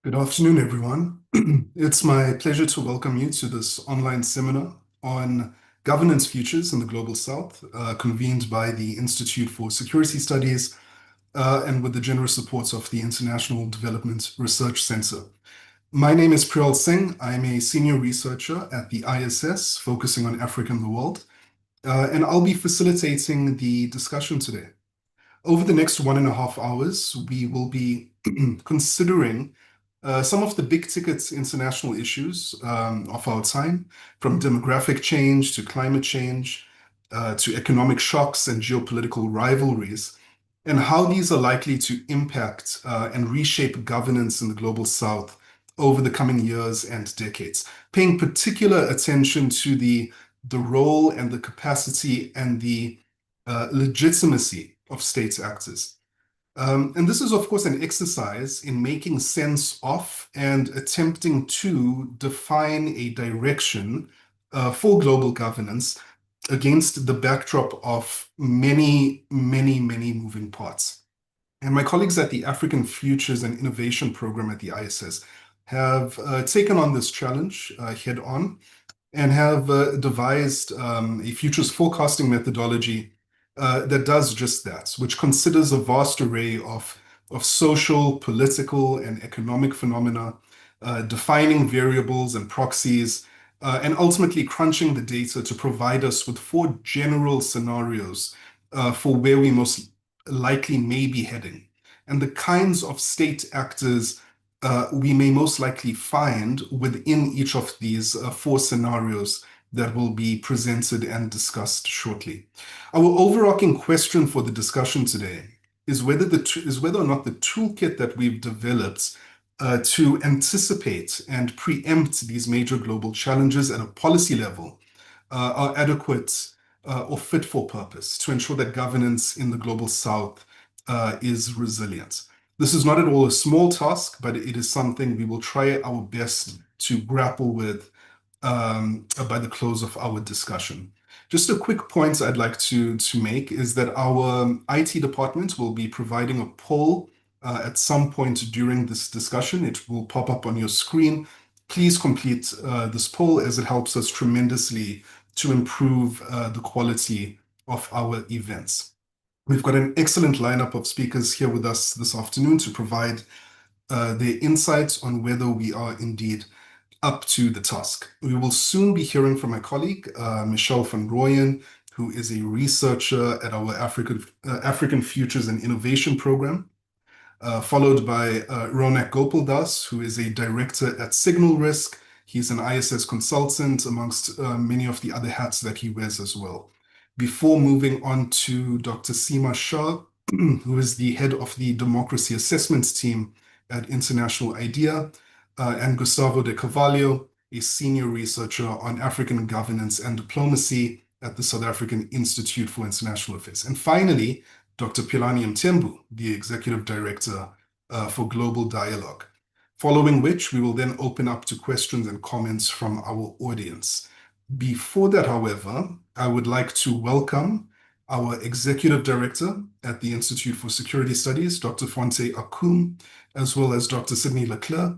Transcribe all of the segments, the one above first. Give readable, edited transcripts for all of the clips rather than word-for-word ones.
Good afternoon, everyone. It's my pleasure to welcome you to this online seminar on governance futures in the Global South, convened by the Institute for Security Studies and with the generous support of the International Development Research Center. My name is Priyal Singh. I'm a senior researcher at the ISS, focusing on Africa and the world, and I'll be facilitating the discussion today. Over the next 1.5 hours, we will be considering some of the big ticket international issues of our time, from demographic change to climate change to economic shocks and geopolitical rivalries, and how these are likely to impact and reshape governance in the Global South over the coming years and decades, paying particular attention to the role and the capacity and the legitimacy of state actors. And this is, of course, an exercise in making sense of and attempting to define a direction for global governance against the backdrop of many, many, many moving parts. And my colleagues at the African Futures and Innovation Program at the ISS have taken on this challenge head on and have devised a futures forecasting methodology that does just that, which considers a vast array of social, political, and economic phenomena, defining variables and proxies, and ultimately crunching the data to provide us with 4 general scenarios for where we most likely may be heading, and the kinds of state actors we may most likely find within each of these 4 scenarios that will be presented and discussed shortly. Our overarching question for the discussion today is whether or not the toolkit that we've developed to anticipate and preempt these major global challenges at a policy level are adequate or fit for purpose to ensure that governance in the Global South is resilient. This is not at all a small task, but it is something we will try our best to grapple with by the close of our discussion. Just a quick point I'd like to make is that our IT department will be providing a poll at some point during this discussion. It will pop up on your screen. Please complete this poll, as it helps us tremendously to improve the quality of our events. We've got an excellent lineup of speakers here with us this afternoon to provide their insights on whether we are indeed up to the task. We will soon be hearing from my colleague, Michelle van Rooyen, who is a researcher at our African Futures and Innovation Program, followed by Ronak Gopaldas, who is a director at Signal Risk. He's an ISS consultant, amongst many of the other hats that he wears as well. Before moving on to Dr. Seema Shah, who is the head of the Democracy Assessment Team at International IDEA, and Gustavo de Carvalho, a senior researcher on African governance and diplomacy at the South African Institute for International Affairs. And finally, Dr. Philani Mthembu, the executive director for Global Dialogue, following which we will then open up to questions and comments from our audience. Before that, however, I would like to welcome our executive director at the Institute for Security Studies, Dr. Fonte Akum, as well as Dr. Sydney Leclerc,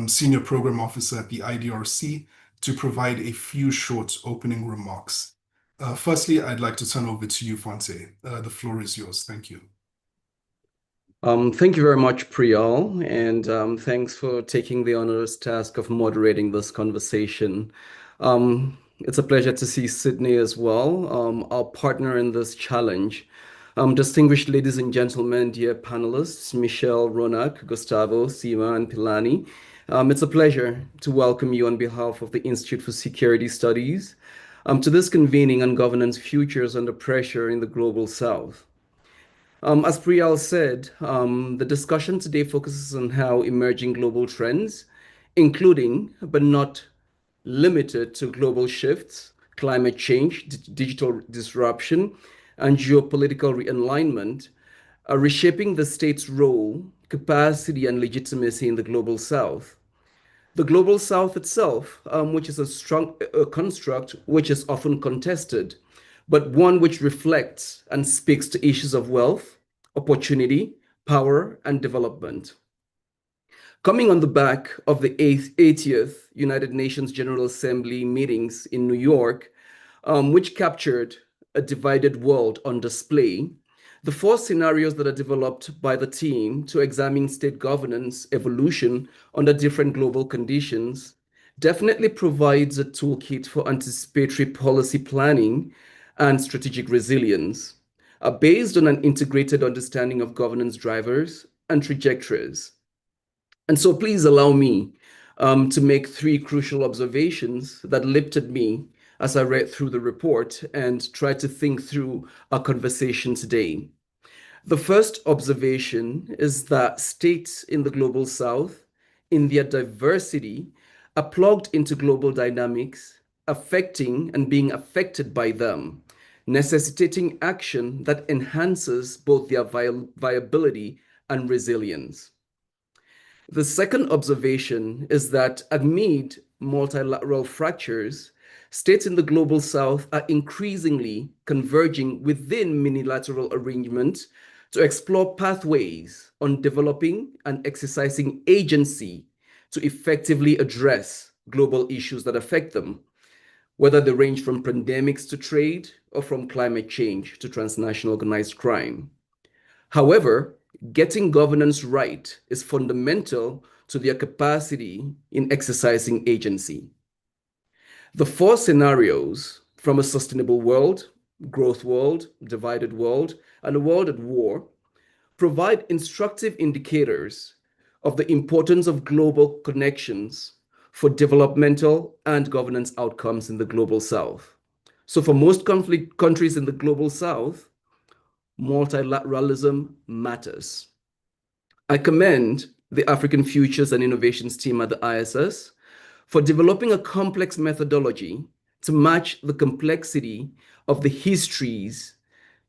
Senior Program Officer at the IDRC, to provide a few short opening remarks. Firstly, I'd like to turn over to you, Fonte. The floor is yours. Thank you. Thank you very much, Priyal, and thanks for taking the onerous task of moderating this conversation. It's a pleasure to see Sydney as well, our partner in this challenge. Distinguished ladies and gentlemen, dear panelists, Michelle, Ronak, Gustavo, Seema, and Philani, it's a pleasure to welcome you on behalf of the Institute for Security Studies to this convening on governance futures under pressure in the Global South. As Priyal said, the discussion today focuses on how emerging global trends, including but not limited to global shifts, climate change, digital disruption, and geopolitical realignment, are reshaping the state's role, capacity, and legitimacy in the Global South. The Global South itself, which is a construct which is often contested, but one which reflects and speaks to issues of wealth, opportunity, power, and development. Coming on the back of the 80th United Nations General Assembly meetings in New York, which captured a divided world on display, the four scenarios that are developed by the team to examine state governance evolution under different global conditions definitely provides a toolkit for anticipatory policy planning and strategic resilience, based on an integrated understanding of governance drivers and trajectories. And so please allow me to make three crucial observations that leapt at me as I read through the report and tried to think through our conversation today. The first observation is that states in the global south, in their diversity, are plugged into global dynamics, affecting and being affected by them, necessitating action that enhances both their viability and resilience. The second observation is that amid multilateral fractures, states in the global south are increasingly converging within minilateral arrangements to explore pathways on developing and exercising agency to effectively address global issues that affect them, whether they range from pandemics to trade or from climate change to transnational organized crime. However, getting governance right is fundamental to their capacity in exercising agency. The four scenarios from a sustainable world, growth world, divided world, and a world at war provide instructive indicators of the importance of global connections for developmental and governance outcomes in the global south. So for most conflict countries in the global south, multilateralism matters. I commend the African Futures and Innovations team at the ISS for developing a complex methodology to match the complexity of the histories,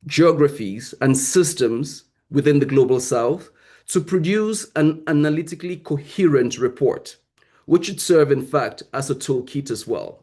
geographies, and systems within the Global South to produce an analytically coherent report, which should serve, in fact, as a toolkit as well.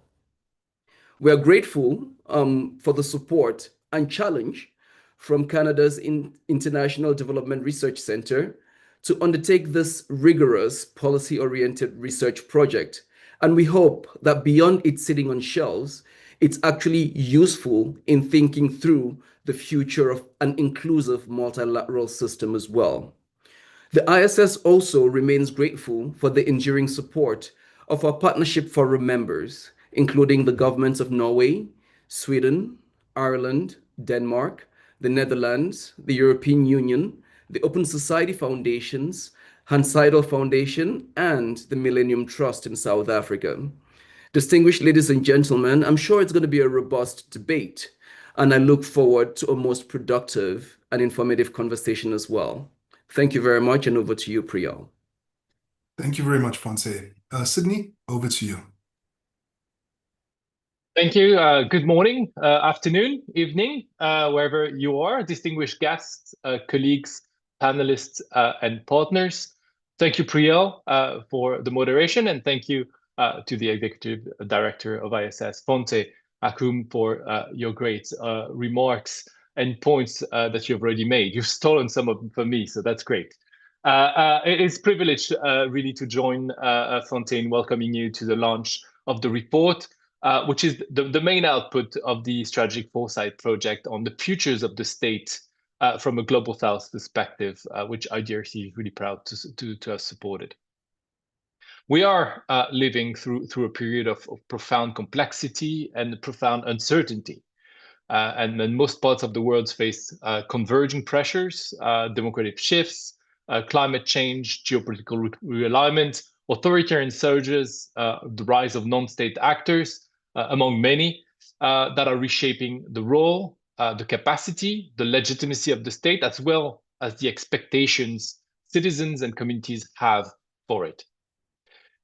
We are grateful for the support and challenge from Canada's International Development Research Centre to undertake this rigorous policy-oriented research project. And we hope that beyond it sitting on shelves, it's actually useful in thinking through the future of an inclusive multilateral system as well. The ISS also remains grateful for the enduring support of our Partnership Forum members, including the governments of Norway, Sweden, Ireland, Denmark, the Netherlands, the European Union, the Open Society Foundations, Hans Seidel Foundation, and the Millennium Trust in South Africa. Distinguished ladies and gentlemen, I'm sure it's going to be a robust debate, and I look forward to a most productive and informative conversation as well. Thank you very much, and over to you, Priyal. Thank you very much, Fonse. Sydney, over to you. Thank you. Good morning, afternoon, evening, wherever you are, distinguished guests, colleagues, panelists, and partners. Thank you, Priyal, for the moderation, and thank you to the Executive Director of ISS, Fonse Akum, for your great remarks and points that you've already made. You've stolen some of them from me, so that's great. It's a privilege really to join Fonse in welcoming you to the launch of the report, which is the main output of the Strategic Foresight project on the futures of the state from a Global South perspective, which IDRC is really proud to have supported. We are living through a period of profound complexity and profound uncertainty. And then most parts of the world face converging pressures, democratic shifts, climate change, geopolitical realignment, authoritarian surges, the rise of non-state actors, among many, that are reshaping the role, the capacity, the legitimacy of the state, as well as the expectations citizens and communities have for it.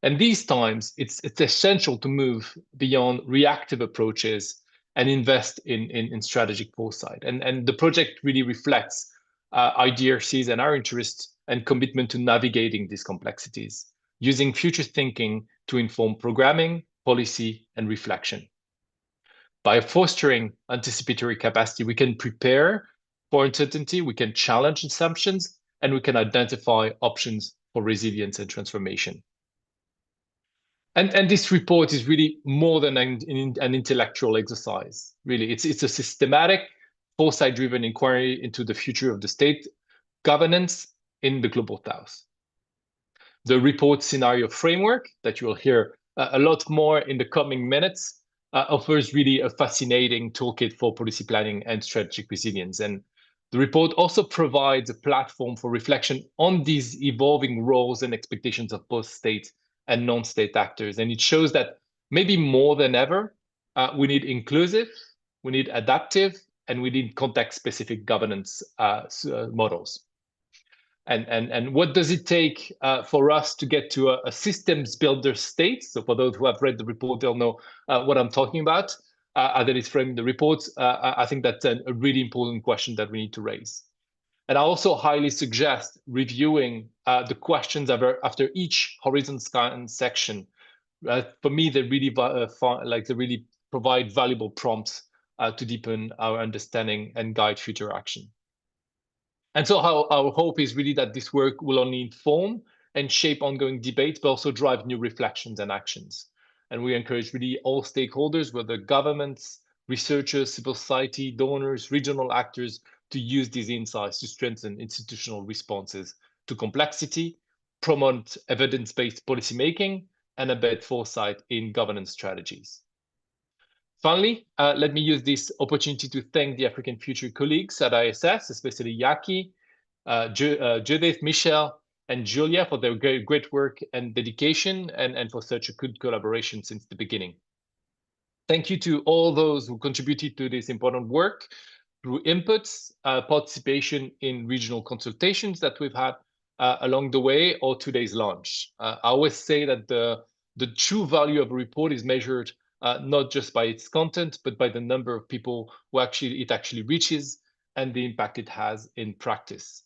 And these times, it's essential to move beyond reactive approaches and invest in strategic foresight. And the project really reflects IDRC's and our interest and commitment to navigating these complexities, using future thinking to inform programming, policy, and reflection. By fostering anticipatory capacity, we can prepare for uncertainty, we can challenge assumptions, and we can identify options for resilience and transformation. And this report is really more than an intellectual exercise. Really, it's a systematic, foresight-driven inquiry into the future of the state governance in the Global South. The report scenario framework that you will hear a lot more in the coming minutes offers really a fascinating toolkit for policy planning and strategic resilience. And the report also provides a platform for reflection on these evolving roles and expectations of both state and non-state actors. And it shows that maybe more than ever, we need inclusive, we need adaptive, and we need context-specific governance models. And what does it take for us to get to a systems builder state? So for those who have read the report, they'll know what I'm talking about. That is framed in the report. I think that's a really important question that we need to raise. And I also highly suggest reviewing the questions after each horizon scan section. For me, they really they really provide valuable prompts to deepen our understanding and guide future action. And so our hope is really that this work will only inform and shape ongoing debate, but also drive new reflections and actions. And we encourage really all stakeholders, whether governments, researchers, civil society, donors, regional actors, to use these insights to strengthen institutional responses to complexity, promote evidence-based policymaking, and embed foresight in governance strategies. Finally, let me use this opportunity to thank the African Future colleagues at ISS, especially Yaki, Judith, Michelle, and Julia for their great work and dedication, and for such a good collaboration since the beginning. Thank you to all those who contributed to this important work through inputs, participation in regional consultations that we've had along the way, or today's launch. I always say that the true value of a report is measured not just by its content, but by the number of people who it actually reaches and the impact it has in practice.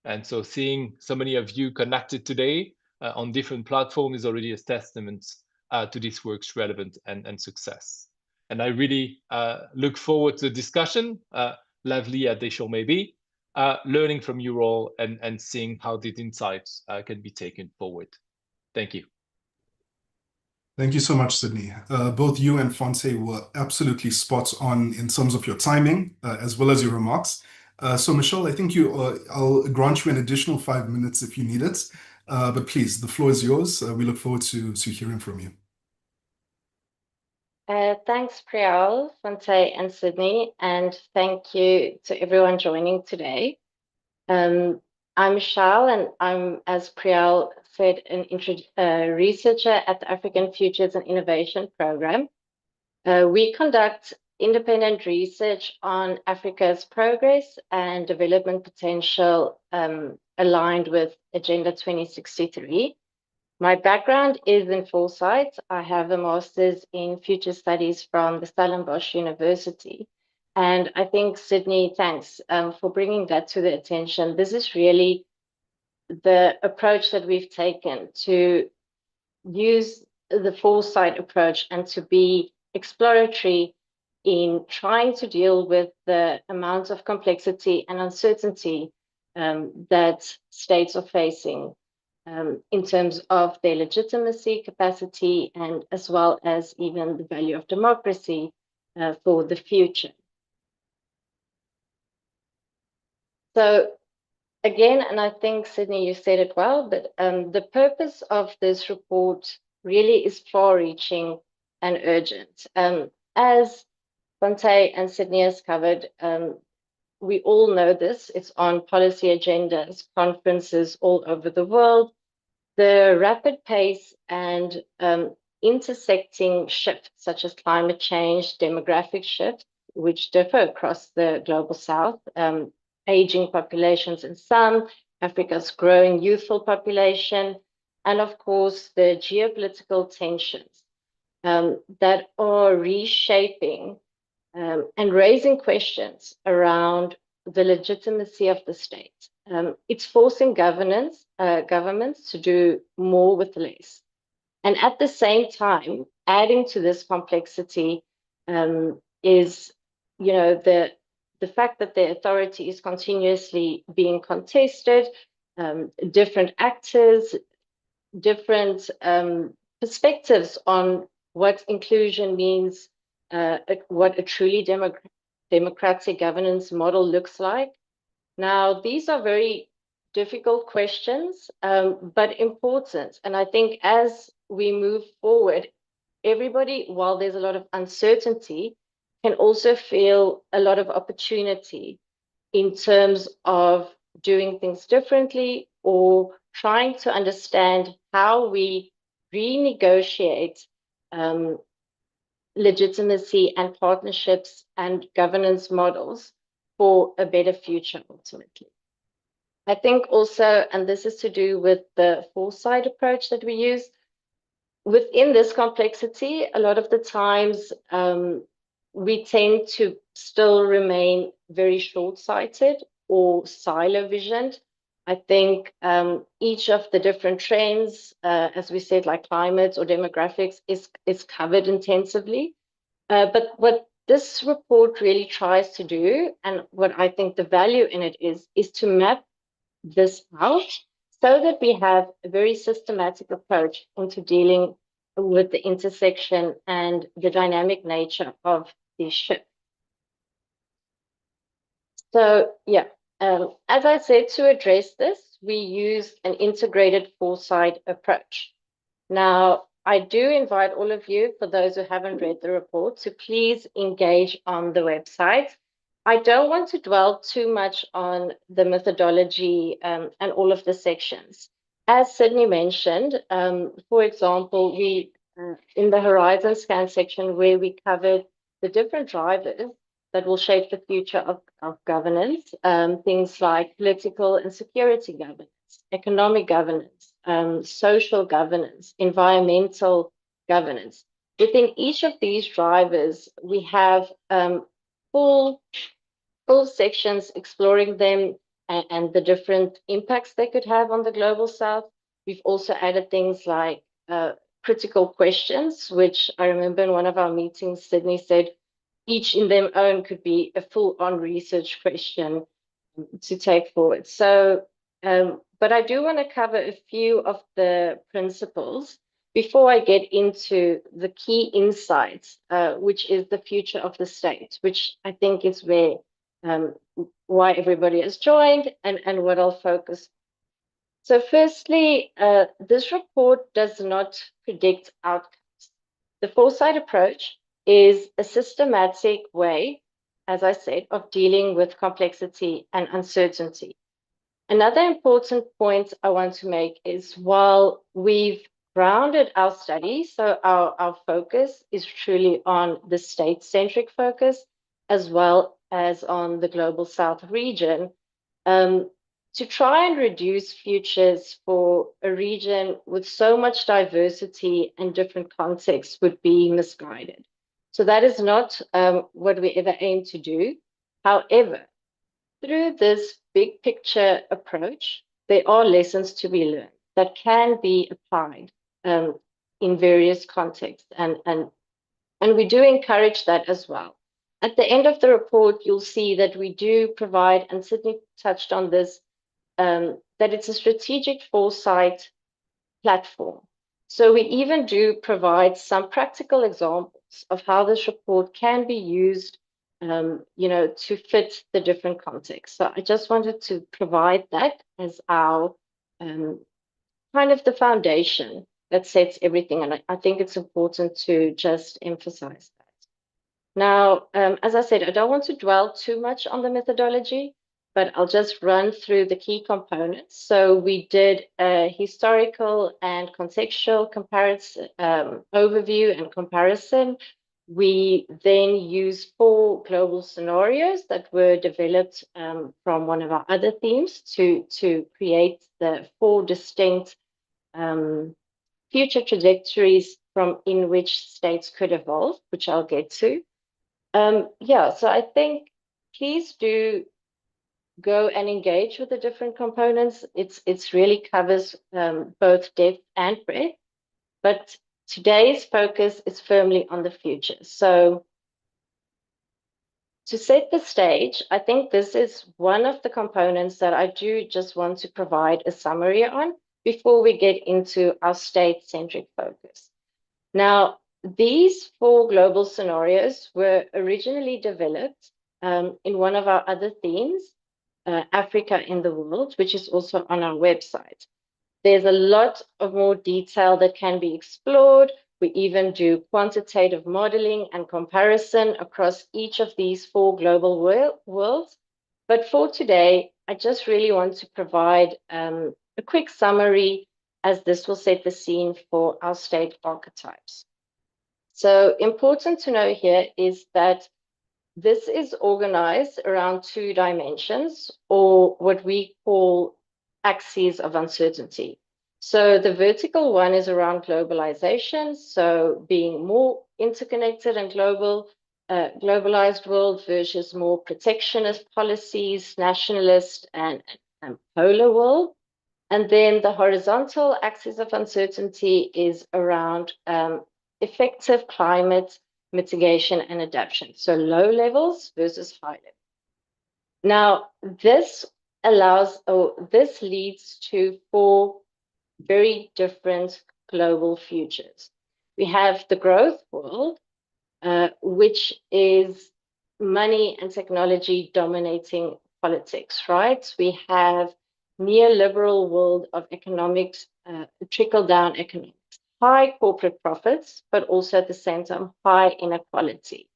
And so seeing so many of you connected today on different platforms is already a testament to this work's relevance and success. And I really look forward to the discussion, lively as they shall may be, learning from you all and seeing how these insights can be taken forward. Thank you. Thank you so much, Sydney. Both you and Fonse were absolutely spot on in terms of your timing, as well as your remarks. So Michelle, I think I'll grant you an additional 5 minutes if you need it. But please, the floor is yours. We look forward to hearing from you. Thanks, Priyal, Fonse, and Sydney, and thank you to everyone joining today. I'm Michelle, and I'm, as Priyal said, a researcher at the African Futures and Innovation Program. We conduct independent research on Africa's progress and development potential aligned with Agenda 2063. My background is in foresight. I have a master's in future studies from the Stellenbosch University. And I think, Sydney, thanks for bringing that to the attention. This is really the approach that we've taken to use the foresight approach and to be exploratory in trying to deal with the amounts of complexity and uncertainty that states are facing in terms of their legitimacy, capacity, and as well as even the value of democracy for the future. So again, and I think, Sydney, you said it well, but the purpose of this report really is far-reaching and urgent. As Fonse and Sydney has covered, we all know this. It's on policy agendas, conferences all over the world. The rapid pace and intersecting shifts, such as climate change, demographic shifts, which differ across the Global South, aging populations in some, Africa's growing youthful population, and of course, the geopolitical tensions that are reshaping and raising questions around the legitimacy of the state. It's forcing governments to do more with less. And at the same time, adding to this complexity is, you know, the fact that the authority is continuously being contested, different actors, different perspectives on what inclusion means, what a truly democratic governance model looks like. Now, these are very difficult questions, but important. And I think as we move forward, everybody, while there's a lot of uncertainty, can also feel a lot of opportunity in terms of doing things differently or trying to understand how we renegotiate legitimacy and partnerships and governance models for a better future ultimately. I think also, and this is to do with the foresight approach that we use, within this complexity, a lot of the times we tend to still remain very short-sighted or silo-visioned. I think each of the different trends, as we said, like climate or demographics, is covered intensively. But what this report really tries to do, and what I think the value in it is to map this out so that we have a very systematic approach into dealing with the intersection and the dynamic nature of these shifts. So yeah, as I said, to address this, we use an integrated foresight approach. Now, I do invite all of you, for those who haven't read the report, to please engage on the website. I don't want to dwell too much on the methodology and all of the sections. As Sydney mentioned, for example, we in the Horizon Scan section where we covered the different drivers that will shape the future of governance, things like political and security governance, economic governance, social governance, environmental governance. Within each of these drivers, we have full sections exploring them and the different impacts they could have on the global south. We've also added things like critical questions, which I remember in one of our meetings, Sydney said, each in their own could be a full-on research question to take forward. So, but I do want to cover a few of the principles before I get into the key insights, which is the future of the state, which I think is where why everybody has joined and what I'll focus. So firstly, this report does not predict outcomes. The foresight approach is a systematic way, as I said, of dealing with complexity and uncertainty. Another important point I want to make is while we've grounded our study, so our focus is truly on the state-centric focus, as well as on the Global South region, to try and reduce futures for a region with so much diversity and different contexts would be misguided. So that is not what we ever aim to do. However, through this big picture approach, there are lessons to be learned that can be applied in various contexts. And we do encourage that as well. At the end of the report, you'll see that we do provide, and Sydney touched on this, that it's a strategic foresight platform. So we even do provide some practical examples of how this report can be used, to fit the different contexts. So I just wanted to provide that as our kind of the foundation that sets everything. And I think it's important to just emphasize that. Now, as I said, I don't want to dwell too much on the methodology, but I'll just run through the key components. So we did a historical and contextual comparison, overview and comparison. We then used 4 global scenarios that were developed from one of our other themes to create the 4 distinct future trajectories from in which states could evolve, which I'll get to. So I think please do go and engage with the different components. It's really covers both depth and breadth, but today's focus is firmly on the future. So to set the stage, I think this is one of the components that I do just want to provide a summary on before we get into our state-centric focus. Now, these 4 global scenarios were originally developed in one of our other themes, Africa in the World, which is also on our website. There's a lot of more detail that can be explored. We even do quantitative modeling and comparison across each of these 4 global worlds. But for today, I just really want to provide a quick summary, as this will set the scene for our state archetypes. So important to know here is that this is organized around 2 dimensions, or what we call axes of uncertainty. So the vertical one is around globalization, so being more interconnected and globalized world versus more protectionist policies, nationalist and polar world. And then the horizontal axis of uncertainty is around effective climate mitigation and adaptation. So low levels versus high levels. Now, this leads to 4 very different global futures. We have the growth world, which is money and technology dominating politics, right? We have neoliberal world of economics, trickle-down economics, high corporate profits, but also at the same time, high inequality.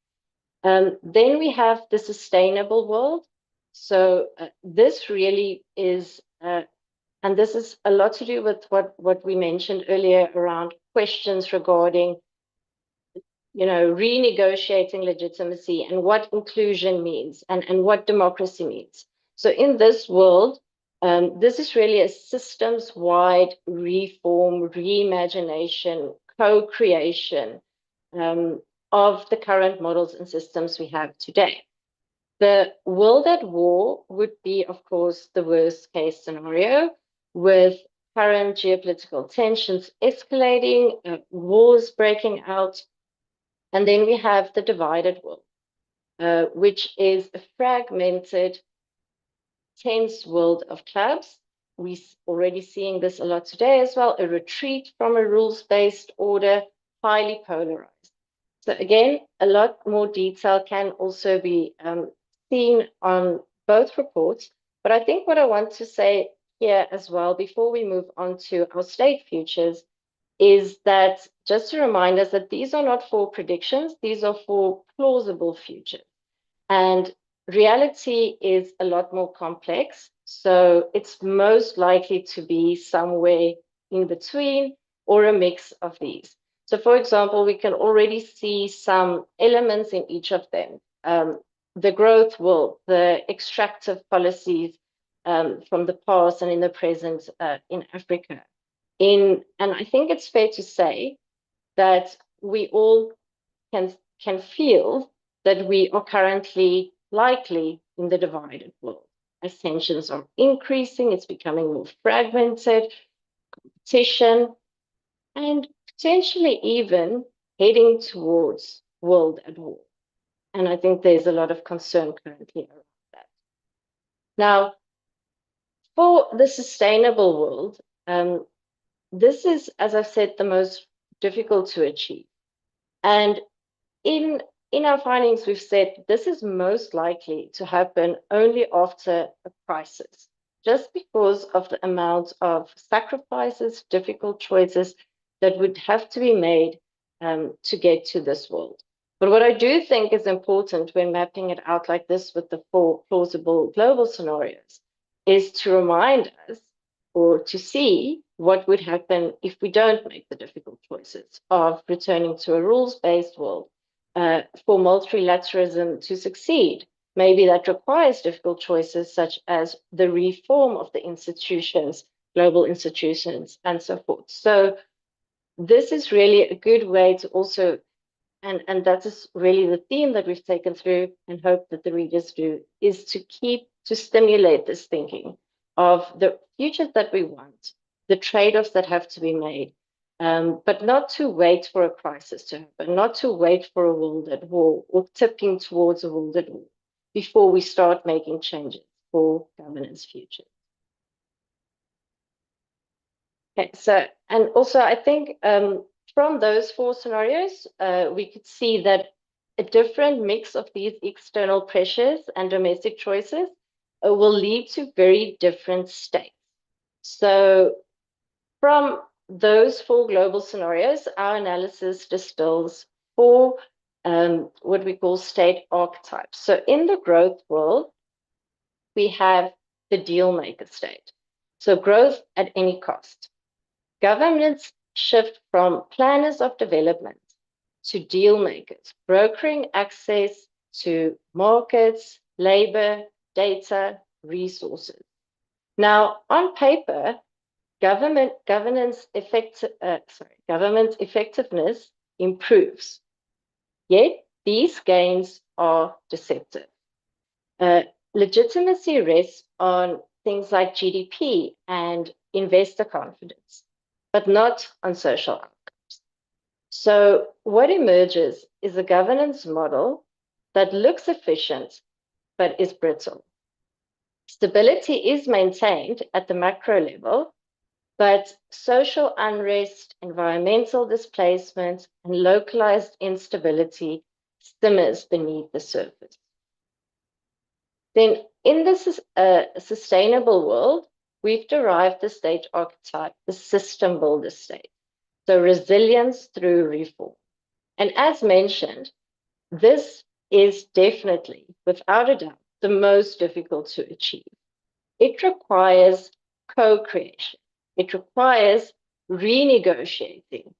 Then we have the sustainable world. So this really is, and this is a lot to do with what we mentioned earlier around questions regarding, renegotiating legitimacy and what inclusion means and what democracy means. So in this world, this is really a systems-wide reform, reimagination, co-creation of the current models and systems we have today. The world at war would be, of course, the worst case scenario, with current geopolitical tensions escalating, wars breaking out. And then we have the divided world, which is a fragmented, tense world of clubs. We're already seeing this a lot today as well, a retreat from a rules-based order, highly polarized. So again, a lot more detail can also be seen on both reports. But I think what I want to say here as well, before we move on to our state futures, is that just to remind us that these are not 4 predictions, these are 4 plausible futures. And reality is a lot more complex. So it's most likely to be somewhere in between or a mix of these. So for example, we can already see some elements in each of them. The growth world, the extractive policies from the past and in the present in Africa. And I think it's fair to say that we all can feel that we are currently likely in the divided world. As tensions are increasing, it's becoming more fragmented, competition, and potentially even heading towards world at war. And I think there's a lot of concern currently around that. Now, for the sustainable world, this is, as I've said, the most difficult to achieve. And in our findings, we've said this is most likely to happen only after a crisis, just because of the amount of sacrifices, difficult choices that would have to be made to get to this world. But what I do think is important when mapping it out like this with the 4 plausible global scenarios is to remind us or to see what would happen if we don't make the difficult choices of returning to a rules-based world. For multilateralism to succeed, maybe that requires difficult choices such as the reform of the institutions, global institutions, and so forth. So this is really a good way to also, and that is really the theme that we've taken through and hope that the readers do, is to stimulate this thinking of the futures that we want, the trade-offs that have to be made, but not to wait for a crisis to happen, not to wait for a world at war or tipping towards a world at war. before we start making changes for governance future. Okay, so, and also I think from those 4 scenarios, we could see that a different mix of these external pressures and domestic choices will lead to very different states. So from those 4 global scenarios, our analysis distills 4 what we call state archetypes. So in the growth world, we have the deal maker state. So growth at any cost. Governments shift from planners of development to deal makers, brokering access to markets, labor, data, resources. Now, on paper, government effectiveness improves, yet these gains are deceptive. Legitimacy rests on things like GDP and investor confidence, but not on social outcomes. So what emerges is a governance model that looks efficient, but is brittle. Stability is maintained at the macro level, but social unrest, environmental displacement, and localized instability simmers beneath the surface. Then in this sustainable world, we've derived the state archetype, the system builder state. So resilience through reform. And as mentioned, this is definitely, without a doubt, the most difficult to achieve. It requires co-creation. It requires renegotiating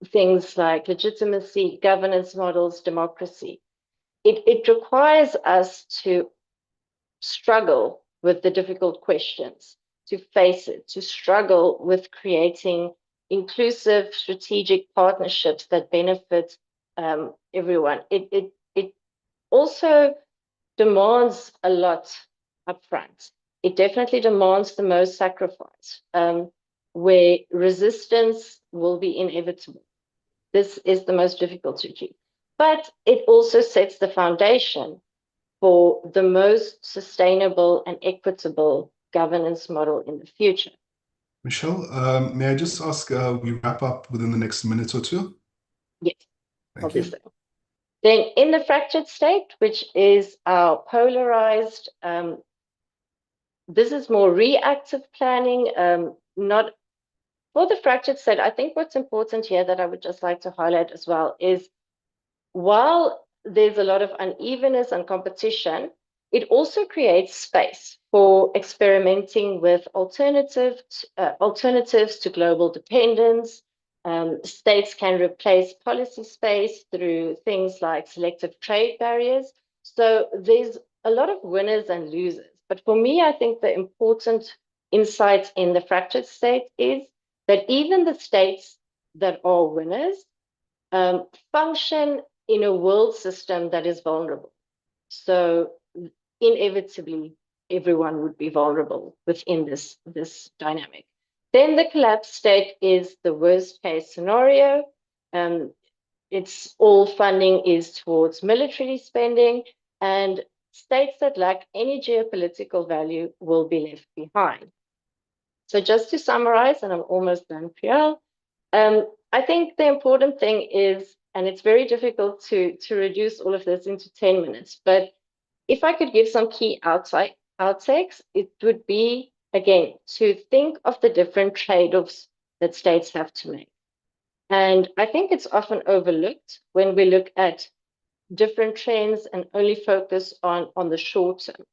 things like legitimacy, governance models, democracy. It requires us to struggle with the difficult questions, to face it, to struggle with creating inclusive strategic partnerships that benefit everyone. It also demands a lot upfront. It definitely demands the most sacrifice, where resistance will be inevitable. This is the most difficult to achieve. But it also sets the foundation for the most sustainable and equitable governance model in the future. Michelle, may I just ask, we wrap up within the next minute or two? Yes, Thank you. Then in the fractured state, which is our polarized, this is more reactive planning, not for the fractured state. I think what's important here that I would just like to highlight as well is while there's a lot of unevenness and competition, it also creates space for experimenting with alternatives to global dependence. States can replace policy space through things like selective trade barriers. So there's a lot of winners and losers. But for me, I think the important insight in the fractured state is that even the states that are winners function in a world system that is vulnerable. So inevitably, everyone would be vulnerable within this dynamic. Then the collapse state is the worst case scenario. It's all funding is towards military spending, and states that lack any geopolitical value will be left behind. So just to summarize, and I'm almost done, Priyal, I think the important thing is, and it's very difficult to reduce all of this into 10 minutes, but if I could give some key outtakes, it would be, again, to think of the different trade-offs that states have to make. And I think it's often overlooked when we look at different trends and only focus on the short term.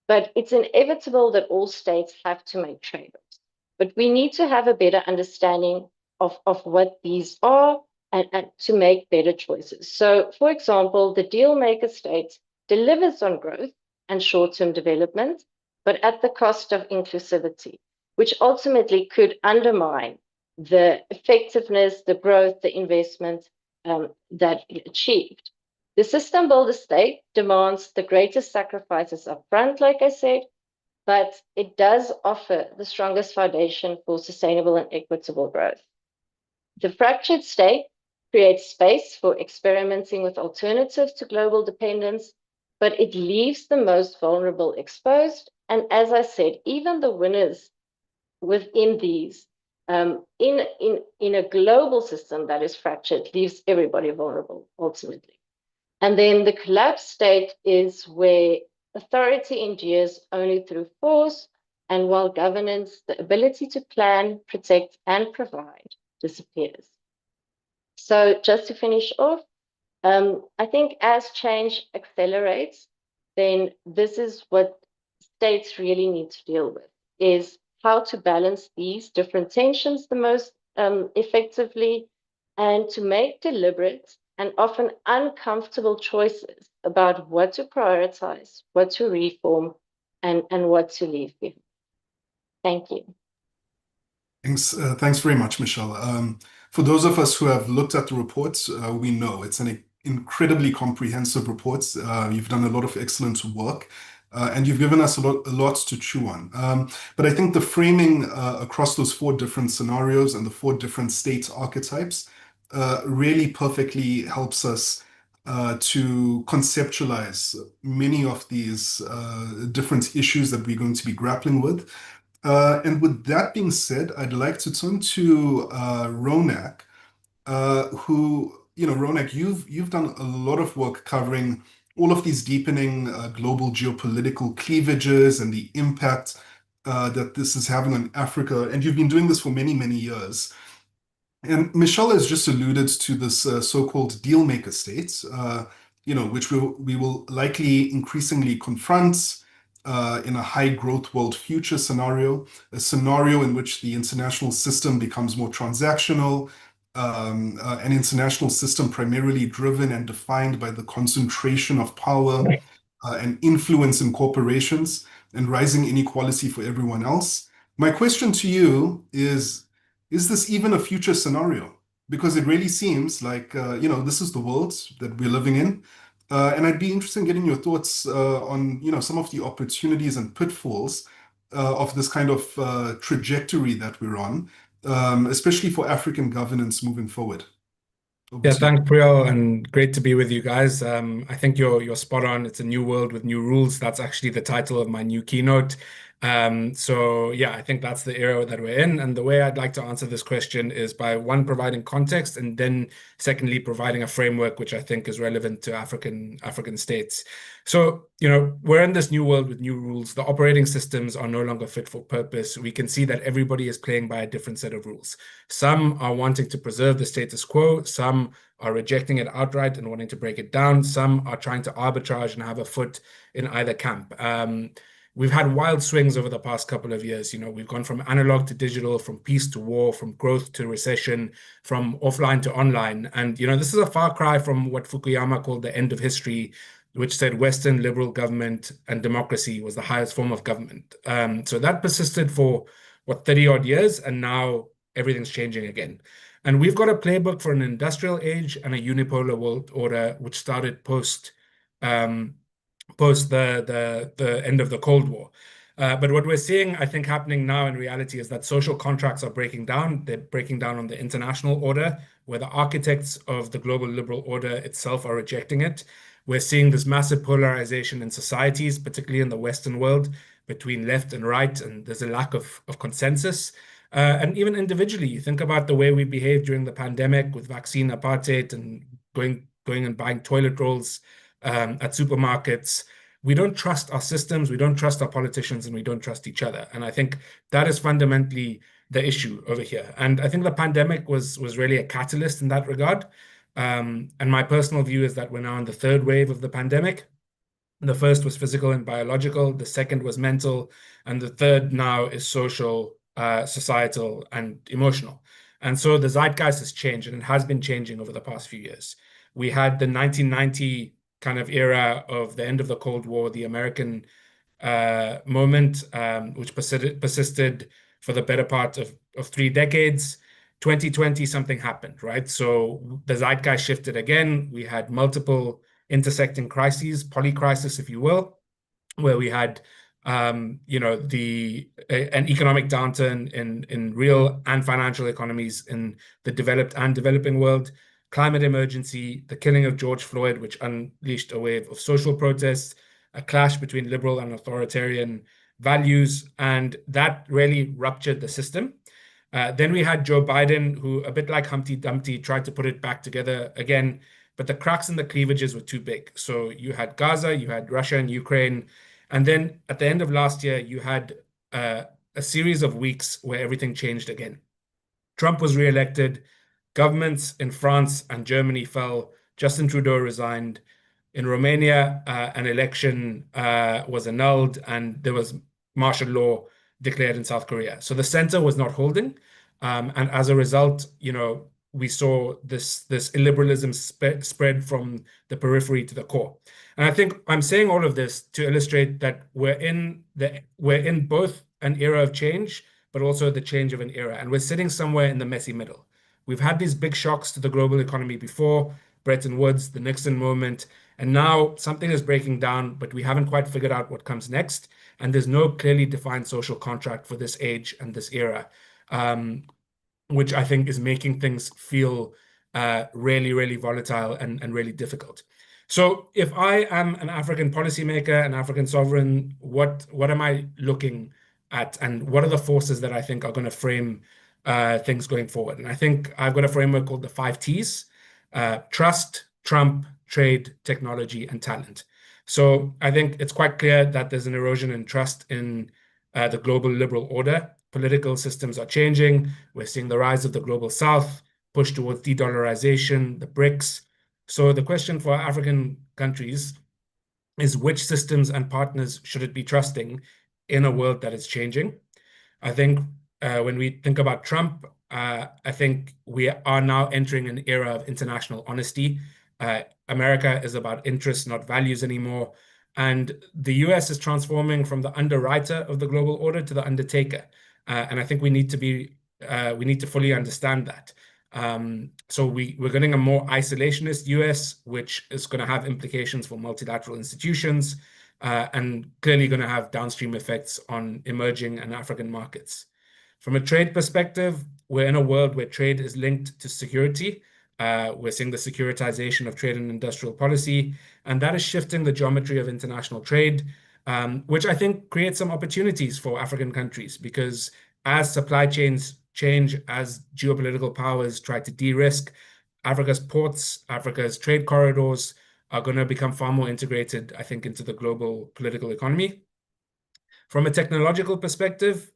But it's inevitable that all states have to make trade-offs. But we need to have a better understanding of what these are and to make better choices. So, for example, the deal maker state delivers on growth and short-term development, but at the cost of inclusivity, which ultimately could undermine the effectiveness, the growth, the investment that it achieved. The system builder state demands the greatest sacrifices upfront, like I said, but it does offer the strongest foundation for sustainable and equitable growth. The fractured state creates space for experimenting with alternatives to global dependence, but it leaves the most vulnerable exposed. And as I said, even the winners within these, in a global system that is fractured, leaves everybody vulnerable ultimately. And then the collapsed state is where authority endures only through force, and while governance, the ability to plan, protect, and provide, disappears. So just to finish off, I think as change accelerates, then this is what states really need to deal with, is how to balance these different tensions the most effectively, and to make deliberate and often uncomfortable choices about what to prioritize, what to reform, and what to leave behind. Thank you. Thanks very much, Michelle. For those of us who have looked at the reports, we know it's an incredibly comprehensive report. You've done a lot of excellent work, and you've given us a lot to chew on. But I think the framing across those 4 different scenarios and the 4 different state archetypes really perfectly helps us to conceptualize many of these different issues that we're going to be grappling with. And with that being said, I'd like to turn to Ronak, Ronak, you've done a lot of work covering all of these deepening global geopolitical cleavages and the impact that this is having on Africa, and you've been doing this for many, many years. And Michelle has just alluded to this so-called deal-maker states, which we will likely increasingly confront in a high-growth world future scenario, a scenario in which the international system becomes more transactional, an international system primarily driven and defined by the concentration of power and influence in corporations and rising inequality for everyone else. My question to you is this even a future scenario? Because it really seems like, this is the world that we're living in. And I'd be interested in getting your thoughts on, some of the opportunities and pitfalls of this kind of trajectory that we're on, especially for African governance moving forward. Yeah, thanks, Priyal, and great to be with you guys. I think you're spot on. It's a new world with new rules. That's actually the title of my new keynote. So yeah, I think that's the era that we're in. And the way I'd like to answer this question is by one, providing context, and then secondly, providing a framework which I think is relevant to African states. So, we're in this new world with new rules. The operating systems are no longer fit for purpose. We can see that everybody is playing by a different set of rules. Some are wanting to preserve the status quo. Some are rejecting it outright and wanting to break it down. Some are trying to arbitrage and have a foot in either camp. We've had wild swings over the past couple of years. We've gone from analog to digital, from peace to war, from growth to recession, from offline to online. And, this is a far cry from what Fukuyama called the end of history, which said Western liberal government and democracy was the highest form of government. So that persisted for, 30 odd years, and now everything's changing again. And we've got a playbook for an industrial age and a unipolar world order, which started post the end of the Cold War. But what we're seeing, I think, happening now in reality is that social contracts are breaking down. They're breaking down on the international order, where the architects of the global liberal order itself are rejecting it. We're seeing this massive polarization in societies, particularly in the Western world, between left and right, and there's a lack of consensus. And even individually, you think about the way we behaved during the pandemic with vaccine apartheid and going and buying toilet rolls at supermarkets. We don't trust our systems, we don't trust our politicians, and we don't trust each other. And I think that is fundamentally the issue over here. And I think the pandemic was really a catalyst in that regard. And my personal view is that we're now in the third wave of the pandemic. The first was physical and biological, the second was mental, and the third now is social, societal, and emotional. And so the zeitgeist has changed, and it has been changing over the past few years. We had the 1990 kind of era of the end of the Cold War, the American moment, which persisted for the better part of 3 decades. 2020, something happened, right? So the zeitgeist shifted again. We had multiple intersecting crises, polycrisis, if you will, where we had an economic downturn in real and financial economies in the developed and developing world, climate emergency, the killing of George Floyd, which unleashed a wave of social protests, a clash between liberal and authoritarian values, and that really ruptured the system. Then we had Joe Biden, who, a bit like Humpty Dumpty, tried to put it back together again, but the cracks and the cleavages were too big. So you had Gaza, you had Russia and Ukraine, and then at the end of last year, you had a series of weeks where everything changed again. Trump was re-elected, governments in France and Germany fell, Justin Trudeau resigned. In Romania, an election was annulled, and there was martial law declared in South Korea. So the center was not holding, and as a result, we saw this illiberalism spread from the periphery to the core. And I think I'm saying all of this to illustrate that we're in both an era of change, but also the change of an era, and we're sitting somewhere in the messy middle. We've had these big shocks to the global economy before, Bretton Woods, the Nixon moment, and now something is breaking down, but we haven't quite figured out what comes next. And there's no clearly defined social contract for this age and this era, which I think is making things feel really, really volatile and really difficult. So if I am an African policymaker, an African sovereign, what am I looking at, and what are the forces that I think are going to frame things going forward? And I think I've got a framework called the 5 T's: trust, Trump, trade, technology, and talent. So I think it's quite clear that there's an erosion in trust in the global liberal order. Political systems are changing. We're seeing the rise of the global south, push towards de-dollarization, the BRICS. So the question for African countries is, which systems and partners should it be trusting in a world that is changing? I think when we think about Trump, I think we are now entering an era of international honesty. America is about interests, not values anymore. And the US is transforming from the underwriter of the global order to the undertaker. And I think we need to fully understand that. So we're getting a more isolationist US, which is going to have implications for multilateral institutions, and clearly going to have downstream effects on emerging and African markets. From a trade perspective, we're in a world where trade is linked to security. We're seeing the securitization of trade and industrial policy, and that is shifting the geometry of international trade, which I think creates some opportunities for African countries, because as supply chains change, as geopolitical powers try to de-risk, Africa's ports, Africa's trade corridors are going to become far more integrated, I think, into the global political economy. From a technological perspective,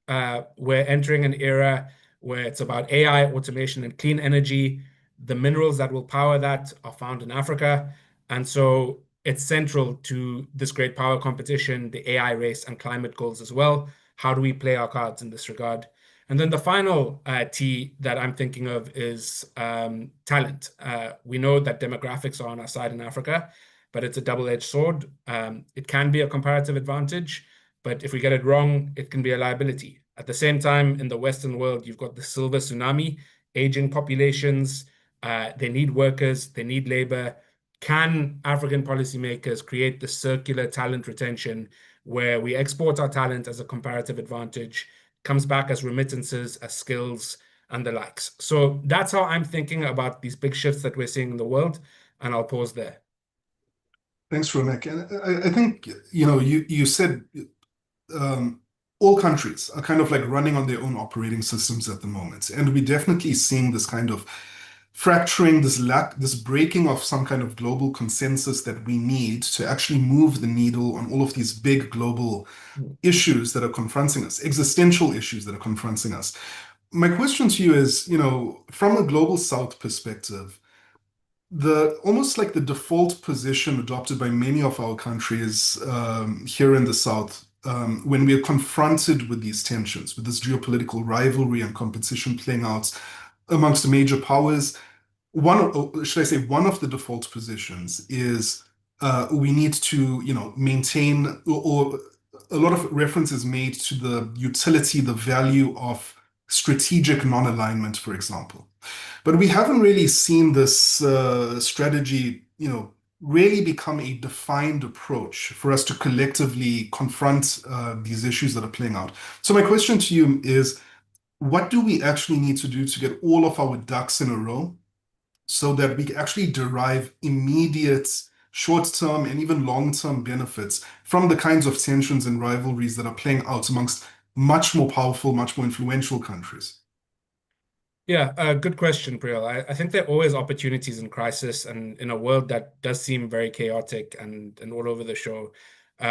we're entering an era where it's about AI, automation, and clean energy. The minerals that will power that are found in Africa. And so it's central to this great power competition, the AI race, and climate goals as well. How do we play our cards in this regard? And then the final T that I'm thinking of is talent. We know that demographics are on our side in Africa, but it's a double-edged sword. It can be a comparative advantage, but if we get it wrong, it can be a liability. At the same time, in the Western world, you've got the silver tsunami, aging populations. They need workers, they need labor. Can African policymakers create the circular talent retention where we export our talent as a comparative advantage, comes back as remittances, as skills, and the likes? So that's how I'm thinking about these big shifts that we're seeing in the world, and I'll pause there. Thanks, Romek. And I think, you said all countries are kind of like running on their own operating systems at the moment. And we're definitely seeing this kind of fracturing, this breaking of some kind of global consensus that we need to actually move the needle on all of these big global issues that are confronting us, existential issues that are confronting us. My question to you is, from a global South perspective, almost like the default position adopted by many of our countries here in the South, when we are confronted with these tensions, with this geopolitical rivalry and competition playing out amongst the major powers, one of the default positions is we need to, maintain, or a lot of reference is made to the utility, the value of strategic non-alignment, for example. But we haven't really seen this strategy, really become a defined approach for us to collectively confront these issues that are playing out. So my question to you is, what do we actually need to do to get all of our ducks in a row so that we actually derive immediate short-term and even long-term benefits from the kinds of tensions and rivalries that are playing out amongst much more powerful, much more influential countries? Yeah, good question, Priyal. I think there are always opportunities in crisis, and in a world that does seem very chaotic and all over the show,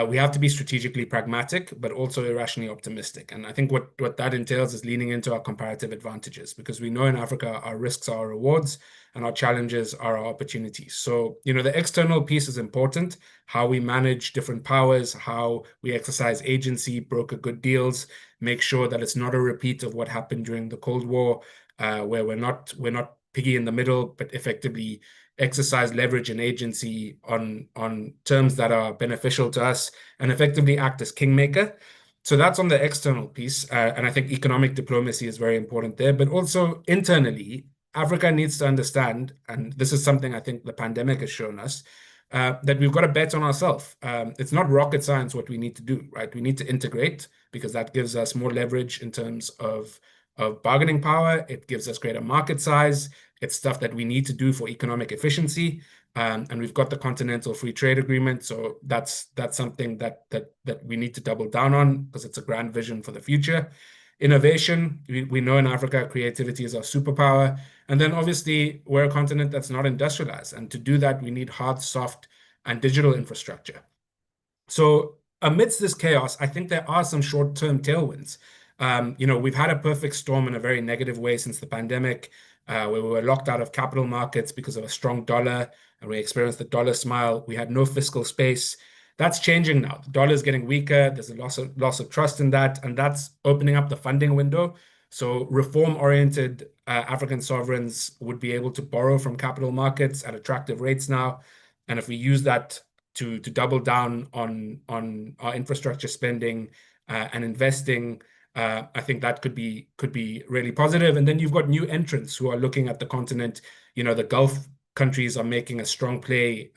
we have to be strategically pragmatic, but also irrationally optimistic. And I think what that entails is leaning into our comparative advantages, because we know in Africa our risks are our rewards and our challenges are our opportunities. So, the external piece is important, how we manage different powers, how we exercise agency, broker good deals, make sure that it's not a repeat of what happened during the Cold War, where we're not piggy in the middle, but effectively exercise leverage and agency on terms that are beneficial to us and effectively act as kingmaker. So that's on the external piece, and I think economic diplomacy is very important there. But also internally, Africa needs to understand, and this is something I think the pandemic has shown us, that we've got to bet on ourselves. It's not rocket science what we need to do, right? We need to integrate, because that gives us more leverage in terms of bargaining power. It gives us greater market size. It's stuff that we need to do for economic efficiency. And we've got the Continental Free Trade Agreement. So that's something that we need to double down on, because it's a grand vision for the future. Innovation, we know in Africa, creativity is our superpower. And then obviously we're a continent that's not industrialized. And to do that, we need hard, soft, and digital infrastructure. So amidst this chaos, I think there are some short-term tailwinds. We've had a perfect storm in a very negative way since the pandemic, where we were locked out of capital markets because of a strong dollar, and we experienced the dollar smile. We had no fiscal space. That's changing now. The dollar is getting weaker. There's a loss of trust in that, and that's opening up the funding window. So reform-oriented African sovereigns would be able to borrow from capital markets at attractive rates now. And if we use that to double down on our infrastructure spending and investing, I think that could be really positive. And then you've got new entrants who are looking at the continent. The Gulf countries are making a strong play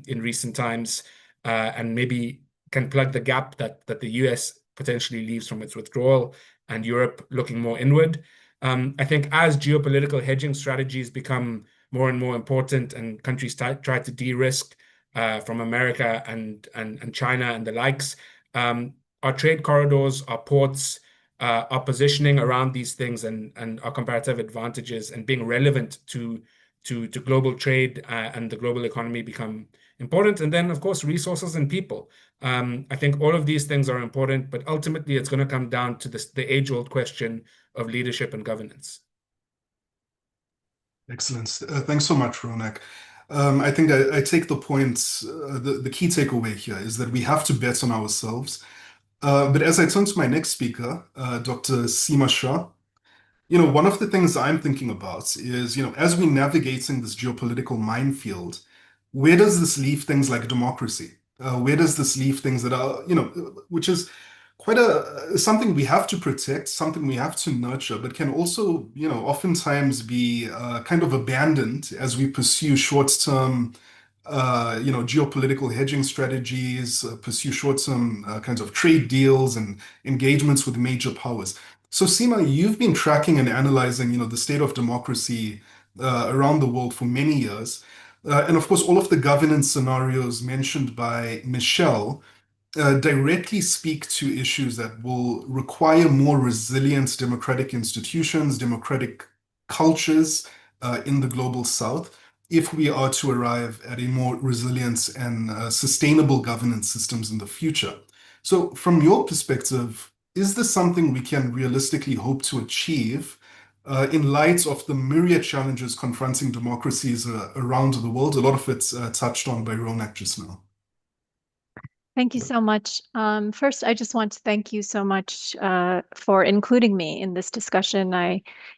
in recent times, and maybe can plug the gap that the US potentially leaves from its withdrawal, and Europe looking more inward. I think as geopolitical hedging strategies become more and more important, and countries try to de-risk from America and China and the likes, our trade corridors, our ports, our positioning around these things, and our comparative advantages and being relevant to global trade and the global economy become important. And then, of course, resources and people. I think all of these things are important, but ultimately it's going to come down to the age-old question of leadership and governance. Excellent. Thanks so much, Ronak. I think I take the points. The key takeaway here is that we have to bet on ourselves. But as I turn to my next speaker, Dr. Seema Shah, one of the things I'm thinking about is, as we're navigating this geopolitical minefield, where does this leave things like democracy? Where does this leave things that are, which is quite something we have to protect, something we have to nurture, but can also, oftentimes be kind of abandoned as we pursue short-term geopolitical hedging strategies, pursue short-term kinds of trade deals and engagements with major powers. So Seema, you've been tracking and analyzing, the state of democracy around the world for many years. And of course, all of the governance scenarios mentioned by Michelle directly speak to issues that will require more resilient democratic institutions, democratic cultures in the global South, if we are to arrive at a more resilient and sustainable governance systems in the future. So from your perspective, is this something we can realistically hope to achieve in light of the myriad challenges confronting democracies around the world? A lot of it's touched on by Ronak just now. Thank you so much. First, I just want to thank you so much for including me in this discussion.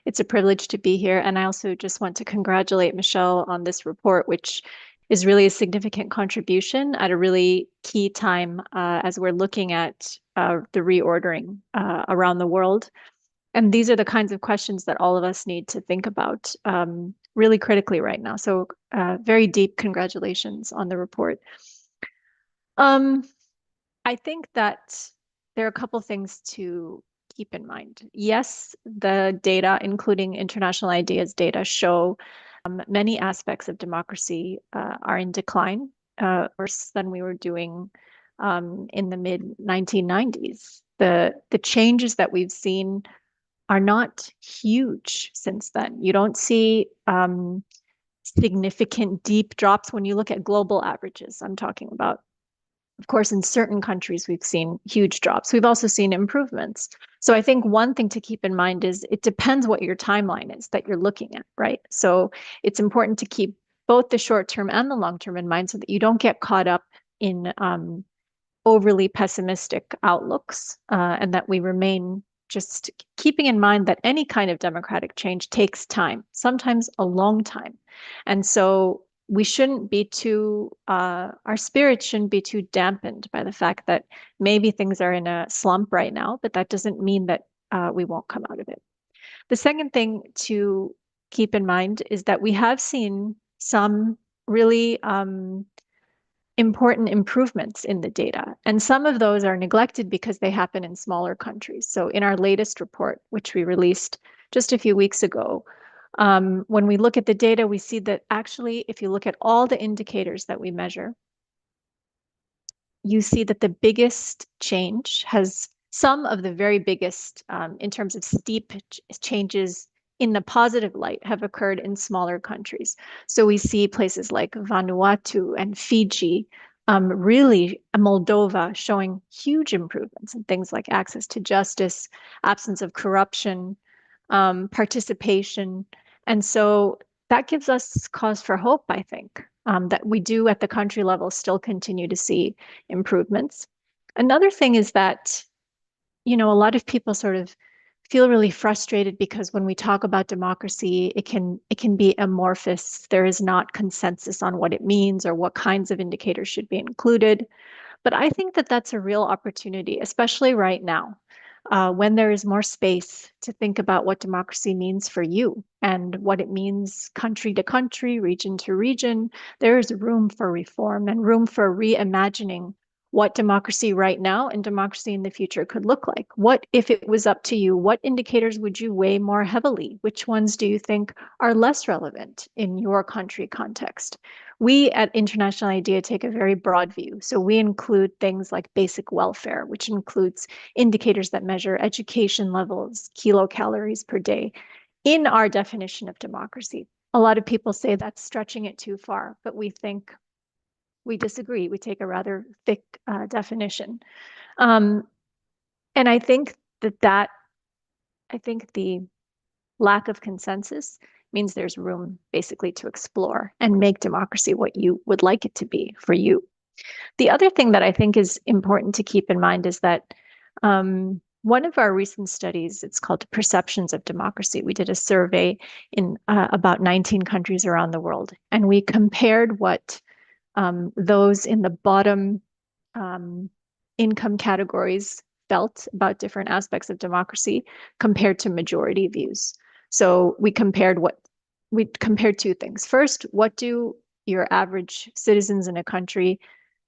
It's a privilege to be here. And I also just want to congratulate Michelle on this report, which is really a significant contribution at a really key time as we're looking at the reordering around the world. And these are the kinds of questions that all of us need to think about really critically right now. So very deep congratulations on the report. I think that there are a couple things to keep in mind. Yes, the data, including international ideas data, show many aspects of democracy are in decline. worse than we were doing in the mid 1990s. The changes that we've seen are not huge since then. You don't see significant deep drops when you look at global averages. I'm talking about, of course, in certain countries, we've seen huge drops. We've also seen improvements. So I think one thing to keep in mind is it depends what your timeline is that you're looking at, right? So it's important to keep both the short term and the long term in mind so that you don't get caught up in overly pessimistic outlooks, and that we remain just keeping in mind that any kind of democratic change takes time, sometimes a long time. And so we shouldn't be too, our spirits shouldn't be too dampened by the fact that maybe things are in a slump right now, but that doesn't mean that we won't come out of it. The second thing to keep in mind is that we have seen some really important improvements in the data. And some of those are neglected because they happen in smaller countries. So in our latest report, which we released just a few weeks ago, when we look at the data, we see that actually, if you look at all the indicators that we measure, you see that the biggest change has some of the very biggest, in terms of steep changes in the positive light, have occurred in smaller countries. So we see places like Vanuatu and Fiji, really Moldova showing huge improvements in things like access to justice, absence of corruption, participation. And so that gives us cause for hope, I think, that we do at the country level still continue to see improvements. Another thing is that, a lot of people sort of feel really frustrated because when we talk about democracy, it can be amorphous. There is not consensus on what it means or what kinds of indicators should be included. But I think that that's a real opportunity, especially right now, when there is more space to think about what democracy means for you and what it means country to country, region to region. There is room for reform and room for reimagining what democracy right now and democracy in the future could look like. What, if it was up to you, what indicators would you weigh more heavily? Which ones do you think are less relevant in your country context? We at International IDEA take a very broad view. So we include things like basic welfare, which includes indicators that measure education levels, kilocalories per day, in our definition of democracy. A lot of people say that's stretching it too far, but we disagree. We take a rather thick definition. And I think I think the lack of consensus means there's room basically to explore and make democracy what you would like it to be for you. The other thing that I think is important to keep in mind is that one of our recent studies, it's called Perceptions of Democracy. We did a survey in about 19 countries around the world, and we compared what those in the bottom income categories felt about different aspects of democracy compared to majority views. So we compared two things. First, what do your average citizens in a country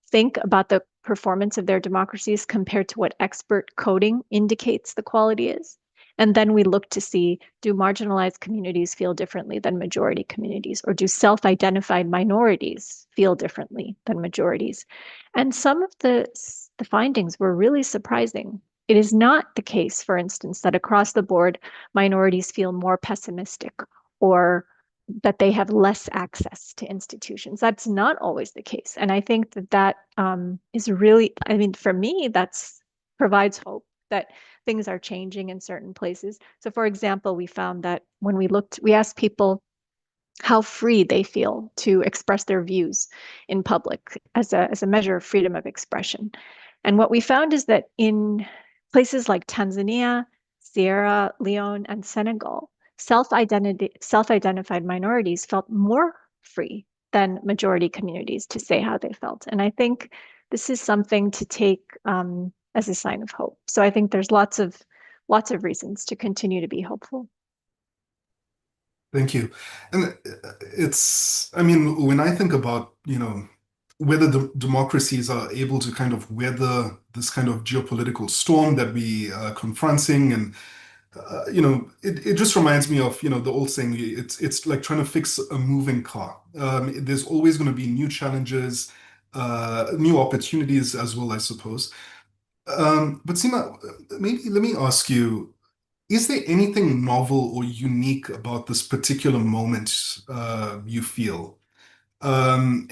think about the performance of their democracies compared to what expert coding indicates the quality is? And then we look to see, do marginalized communities feel differently than majority communities? Or do self-identified minorities feel differently than majorities? And some of the findings were really surprising. It is not the case, for instance, that across the board, minorities feel more pessimistic or that they have less access to institutions. That's not always the case. And I think that is really, I mean, for me, that's provides hope that things are changing in certain places. So for example, we found that when we asked people how free they feel to express their views in public as a measure of freedom of expression. And what we found is that in places like Tanzania, Sierra Leone, and Senegal, self-identified minorities felt more free than majority communities to say how they felt. And I think this is something to take as a sign of hope. So I think there's lots of reasons to continue to be hopeful. Thank you. And I mean, when I think about, whether the democracies are able to kind of weather this kind of geopolitical storm that we are confronting, and it just reminds me of, the old saying, it's like trying to fix a moving car. There's always going to be new challenges. new opportunities as well, I suppose. But Seema, maybe let me ask you, is there anything novel or unique about this particular moment you feel? And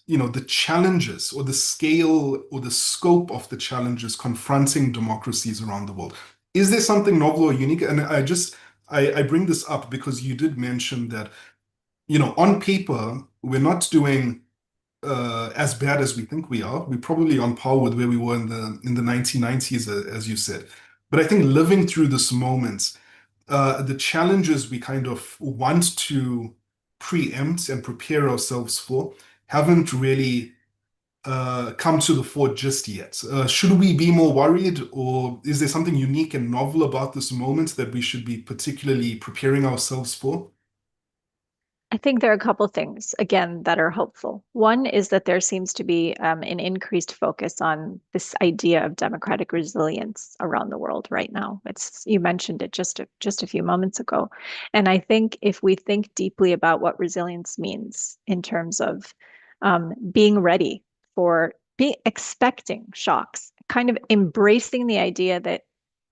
the challenges or the scale or the scope of the challenges confronting democracies around the world. Is there something novel or unique? And I bring this up because you did mention that, on paper, we're not doing as bad as we think we are. We're probably on par with where we were in the 1990s, as you said. But I think living through this moment, the challenges we kind of want to preempt and prepare ourselves for haven't really come to the fore just yet. Should we be more worried, or is there something unique and novel about this moment that we should be particularly preparing ourselves for? I think there are a couple things, again, that are hopeful. One is that there seems to be an increased focus on this idea of democratic resilience around the world right now. You mentioned it just a few moments ago. And I think if we think deeply about what resilience means in terms of being ready for expecting shocks, kind of embracing the idea that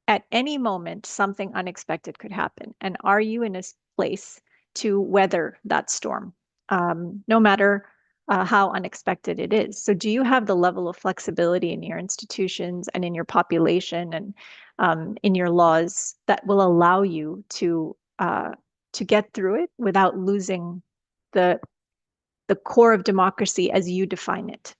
at any moment something unexpected could happen. And are you in a place to weather that storm, no matter how unexpected it is? So, do you have the level of flexibility in your institutions and in your population and in your laws that will allow you to get through it without losing the core of democracy as you define it?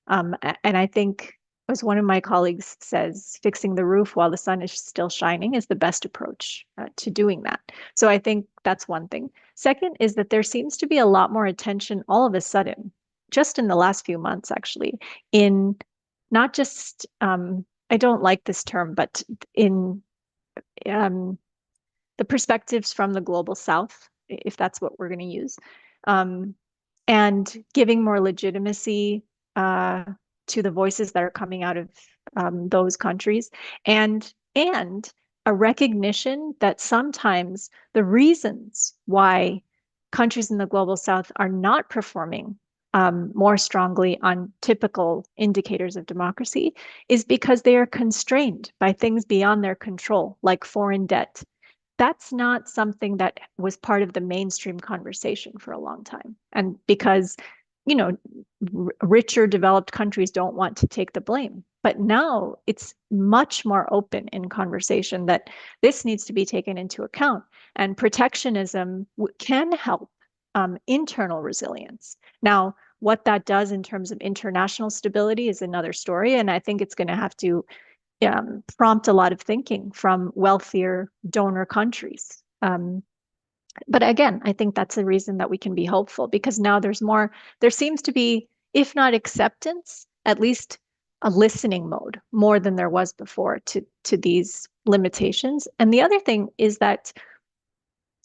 And I think, as one of my colleagues says, fixing the roof while the sun is still shining is the best approach to doing that. So I think that's one thing. Second is that there seems to be a lot more attention all of a sudden, just in the last few months, actually, in not just, I don't like this term, but in the perspectives from the global south, if that's what we're going to use, and giving more legitimacy to the voices that are coming out of those countries, and a recognition that sometimes the reasons why countries in the global south are not performing more strongly on typical indicators of democracy is because they are constrained by things beyond their control, like foreign debt. That's not something that was part of the mainstream conversation for a long time. And because, richer developed countries don't want to take the blame. But now it's much more open in conversation that this needs to be taken into account. And protectionism can help internal resilience. Now, what that does in terms of international stability is another story. And I think it's going to have to prompt a lot of thinking from wealthier donor countries. But again, I think that's a reason that we can be hopeful, because now there seems to be, if not acceptance, at least a listening mode more than there was before to these limitations. And the other thing is that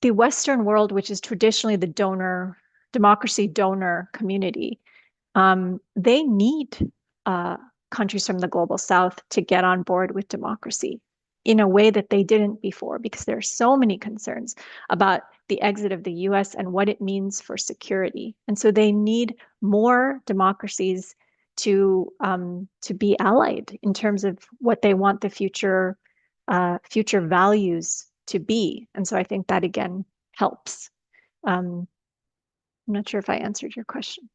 the Western world, which is traditionally the democracy donor community, they need countries from the global south to get on board with democracy in a way that they didn't before, because there are so many concerns about the exit of the US and what it means for security. And so they need more democracies to be allied in terms of what they want the future values to be. And so I think that again helps. I'm not sure if I answered your question.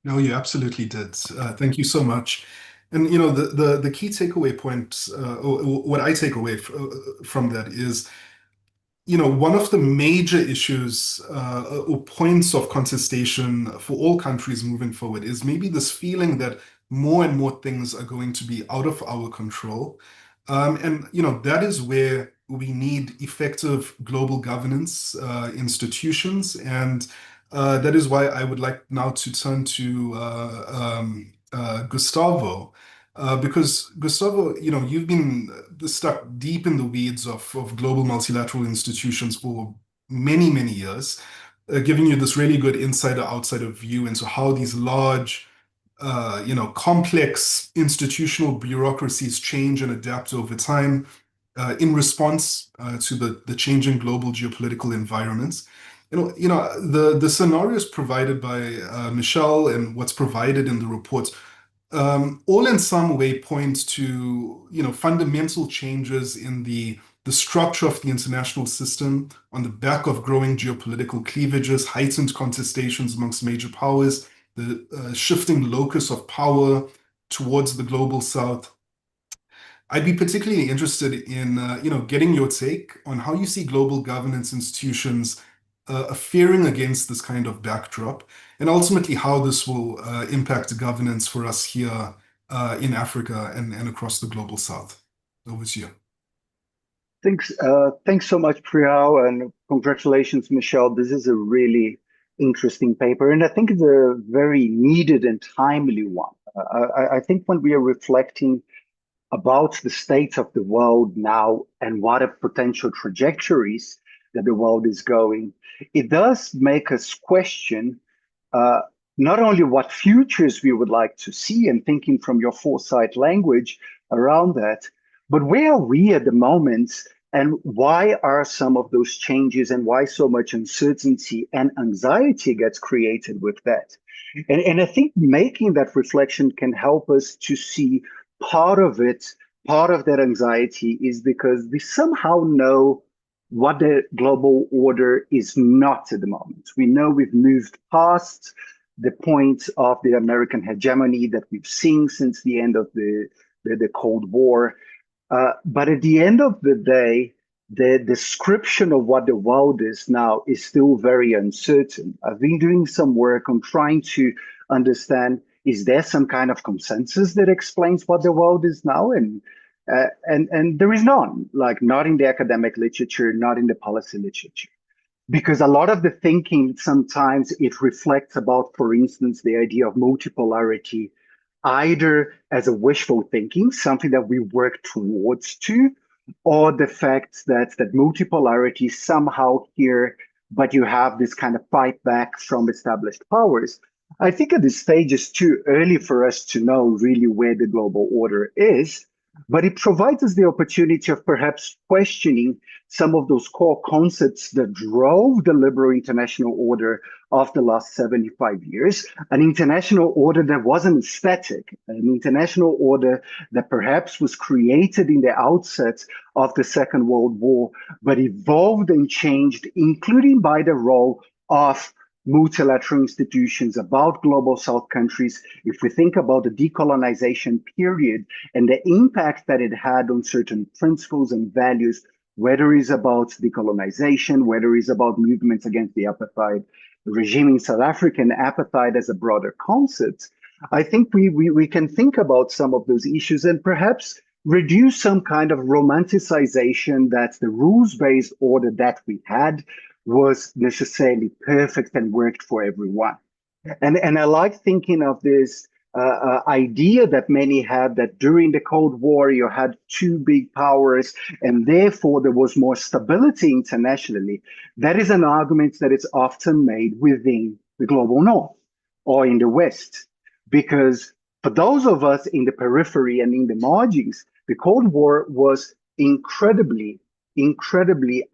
No, you absolutely did. Thank you so much. And the key takeaway point, or what I take away from that is, one of the major issues or points of contestation for all countries moving forward is maybe this feeling that more and more things are going to be out of our control. And that is where we need effective global governance institutions, and that is why I would like now to turn to Gustavo. Because Gustavo, you've been stuck deep in the weeds of global multilateral institutions for many, many years, giving you this really good insider-outsider view into how these large, complex institutional bureaucracies change and adapt over time in response to the changing global geopolitical environments. The scenarios provided by Michelle and what's provided in the report, all in some way point to fundamental changes in the structure of the international system on the back of growing geopolitical cleavages, heightened contestations amongst major powers, the shifting locus of power towards the global south. I'd be particularly interested in getting your take on how you see global governance institutions faring against this kind of backdrop, and ultimately how this will impact governance for us here in Africa and across the global south. Over to you. Thanks so much, Priyal, and congratulations, Michelle. This is a really interesting paper, and I think it's a very needed and timely one. I think when we are reflecting about the state of the world now and what are potential trajectories that the world is going, it does make us question not only what futures we would like to see, and thinking from your foresight language around that, but where are we at the moment, and why are some of those changes, and why so much uncertainty and anxiety gets created with that. And I think making that reflection can help us to see part of that anxiety is because we somehow know what the global order is not at the moment. We know we've moved past the point of the American hegemony that we've seen since the end of the Cold War. But at the end of the day, the description of what the world is now is still very uncertain. I've been doing some work on trying to understand, is there some kind of consensus that explains what the world is now? And there is none, like not in the academic literature, not in the policy literature. Because a lot of the thinking, sometimes it reflects about, for instance, the idea of multipolarity, either as a wishful thinking, something that we work towards to, or the fact that multipolarity is somehow here, but you have this kind of fight back from established powers. I think at this stage it's too early for us to know really where the global order is, but it provides us the opportunity of perhaps questioning some of those core concepts that drove the liberal international order of the last 75 years, an international order that wasn't static, an international order that perhaps was created in the outset of the Second World War, but evolved and changed, including by the role of multilateral institutions, about global South countries. If we think about the decolonization period and the impact that it had on certain principles and values, whether it's about decolonization, whether it's about movements against the apartheid regime in South Africa, and apartheid as a broader concept, I think we can think about some of those issues and perhaps reduce some kind of romanticization that the rules-based order that we had was necessarily perfect and worked for everyone. And I like thinking of this idea that many had, that during the Cold War, you had two big powers, and therefore there was more stability internationally. That is an argument that is often made within the global North or in the West, because for those of us in the periphery and in the margins, the Cold War was incredibly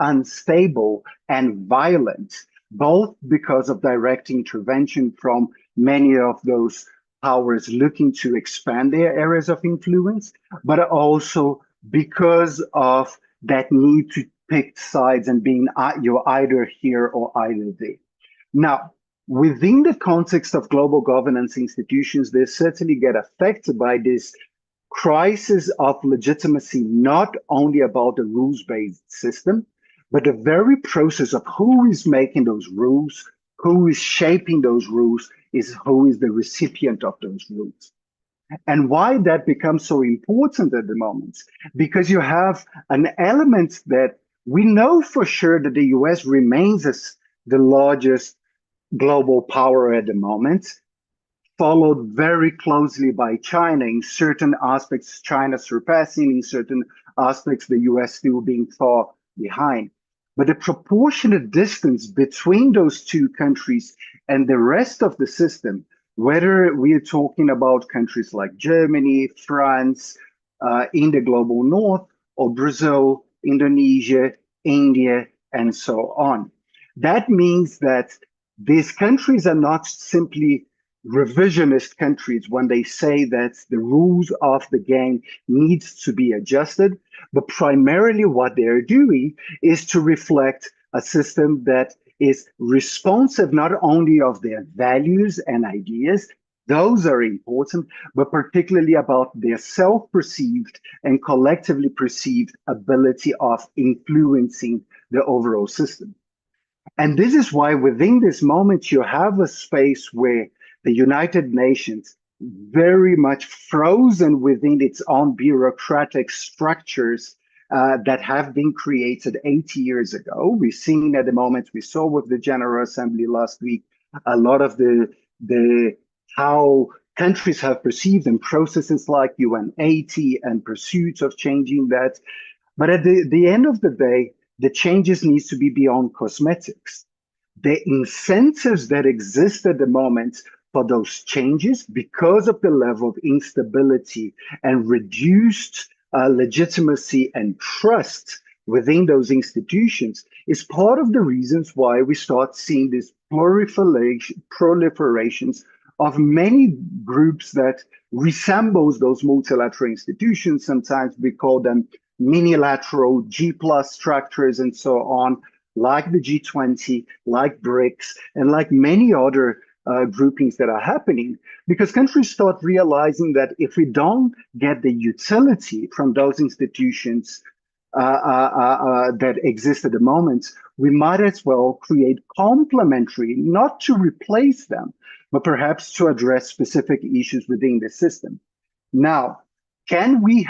unstable and violent, both because of direct intervention from many of those powers looking to expand their areas of influence, but also because of that need to pick sides and being you're either here or either there. Now, within the context of global governance institutions, they certainly get affected by this crisis of legitimacy, not only about the rules-based system, but the very process of who is making those rules, who is shaping those rules, is who is the recipient of those rules. And why that becomes so important at the moment, because you have an element that we know for sure that the US remains as the largest global power at the moment, followed very closely by China. In certain aspects, China surpassing, in certain aspects, the US still being far behind. But the proportionate distance between those two countries and the rest of the system, whether we are talking about countries like Germany, France, in the global North, or Brazil, Indonesia, India, and so on, That means that these countries are not simply revisionist countries when they say that the rules of the game needs to be adjusted, but primarily what they're doing is to reflect a system that is responsive not only of their values and ideas, those are important, but particularly about their self-perceived and collectively perceived ability of influencing the overall system. And this is why within this moment, you have a space where the United Nations, very much frozen within its own bureaucratic structures that have been created 80 years ago. We've seen at the moment, we saw with the General Assembly last week, a lot of the how countries have perceived and processes like UN80 and pursuits of changing that. But at the end of the day, the changes needs to be beyond cosmetics. The incentives that exist at the moment for those changes, because of the level of instability and reduced legitimacy and trust within those institutions, is part of the reasons why we start seeing these proliferations of many groups that resembles those multilateral institutions. Sometimes we call them minilateral G plus structures and so on, like the G20, like BRICS, and like many other groupings that are happening, because countries start realizing that if we don't get the utility from those institutions that exist at the moment, we might as well create complementary, not to replace them, but perhaps to address specific issues within the system. Now, can we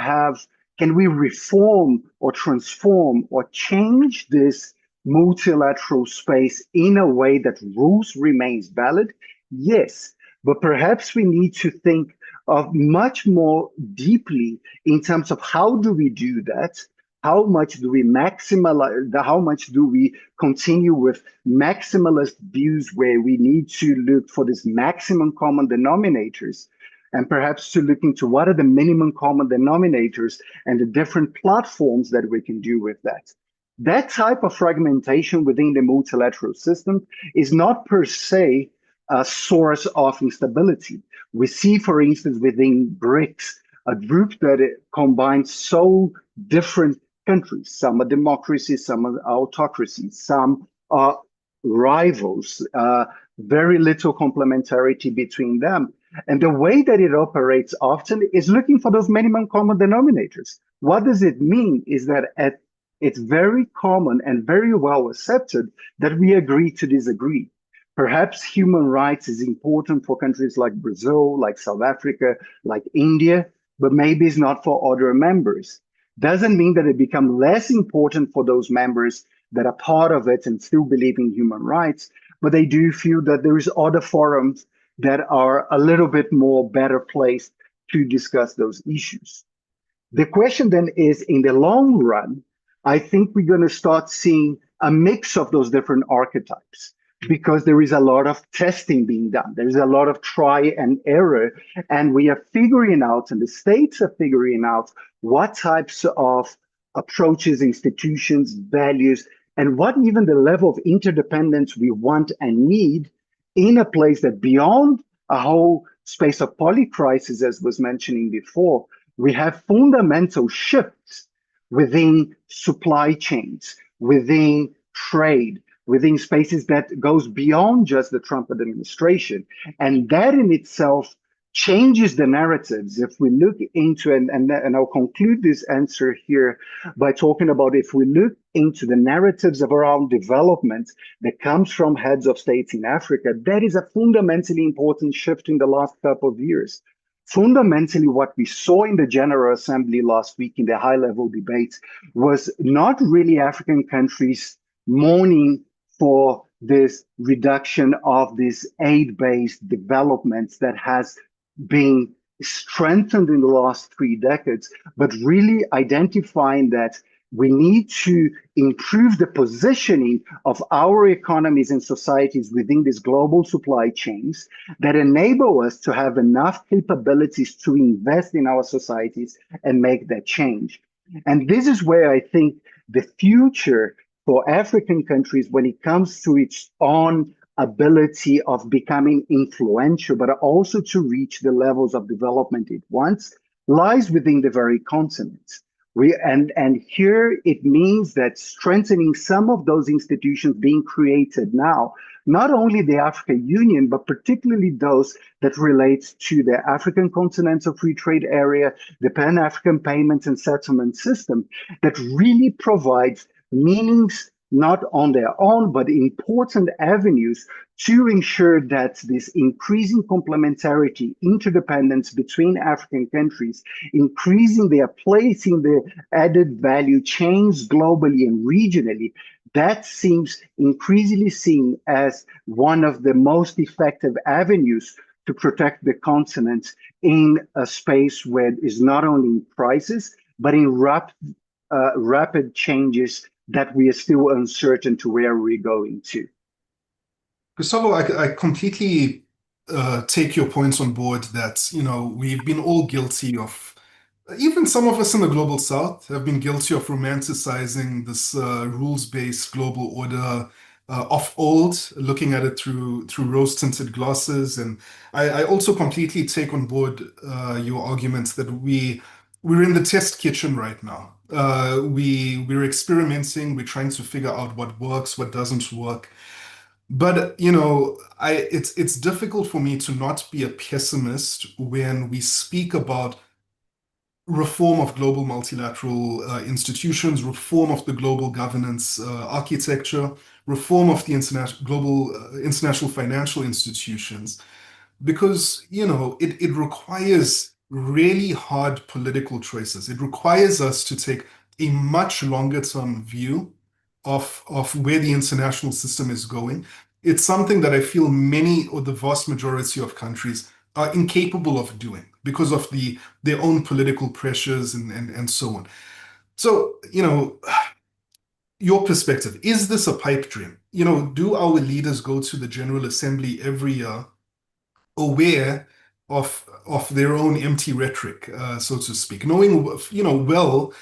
reform or transform or change this multilateral space in a way that rules remains valid? Yes, but perhaps we need to think of much more deeply in terms of how do we do that? How much do we maximize, how much do we continue with maximalist views where we need to look for this maximum common denominators, and perhaps to look into what are the minimum common denominators and the different platforms that we can do with that. That type of fragmentation within the multilateral system is not per se a source of instability. We see, for instance, within BRICS, a group that combines so different countries. Some are democracies, some are autocracies, some are rivals, very little complementarity between them. And the way that it operates often is looking for those minimum common denominators. What does it mean is that it's very common and very well accepted that we agree to disagree. Perhaps human rights is important for countries like Brazil, like South Africa, like India, but maybe it's not for other members. Doesn't mean that it becomes less important for those members that are part of it and still believe in human rights, but they do feel that there is other forums that are a little bit more better placed to discuss those issues. The question then is, in the long run, I think we're going to start seeing a mix of those different archetypes, because there is a lot of testing being done. There's a lot of try and error, and we are figuring out, and the states are figuring out, what types of approaches, institutions, values, and what even the level of interdependence we want and need in a place that beyond a whole space of polycrisis, as was mentioning before, we have fundamental shifts within supply chains, within trade, within spaces that goes beyond just the Trump administration. And that in itself changes the narratives. If we look into, and I'll conclude this answer here by talking about, if we look into the narratives of around development that comes from heads of states in Africa, that is a fundamentally important shift in the last couple of years. Fundamentally, what we saw in the General Assembly last week in the high-level debates was not really African countries mourning for this reduction of this aid-based developments that has been strengthened in the last 3 decades, but really identifying that we need to improve the positioning of our economies and societies within these global supply chains that enable us to have enough capabilities to invest in our societies and make that change. And this is where I think the future for African countries when it comes to its own ability of becoming influential, but also to reach the levels of development it wants, lies within the very continent. And here it means that strengthening some of those institutions being created now, not only the African Union, but particularly those that relate to the African Continental Free Trade Area, the Pan-African Payments and Settlement System, that really provides meanings not on their own, but important avenues to ensure that this increasing complementarity, interdependence between African countries, increasing their place in the added value chains globally and regionally, that seems increasingly seen as one of the most effective avenues to protect the continent in a space where it is not only in crisis, but in rapid changes that we are still uncertain to where we're going to. Gustavo, I completely take your points on board that, we've been all guilty of, even some of us in the global south have been guilty of romanticizing this rules-based global order of old, looking at it through rose-tinted glasses. And I also completely take on board your arguments that we're in the test kitchen right now. We're experimenting, we're trying to figure out what works, what doesn't work. But it's difficult for me to not be a pessimist when we speak about reform of global multilateral institutions, reform of the global governance architecture, reform of the global international financial institutions, because it requires really hard political choices. It requires us to take a much longer term view of where the international system is going. It's something that I feel many or the vast majority of countries are incapable of doing because of their own political pressures and so on. So, your perspective, is this a pipe dream? Do our leaders go to the General Assembly every year aware of their own empty rhetoric, so to speak, knowing well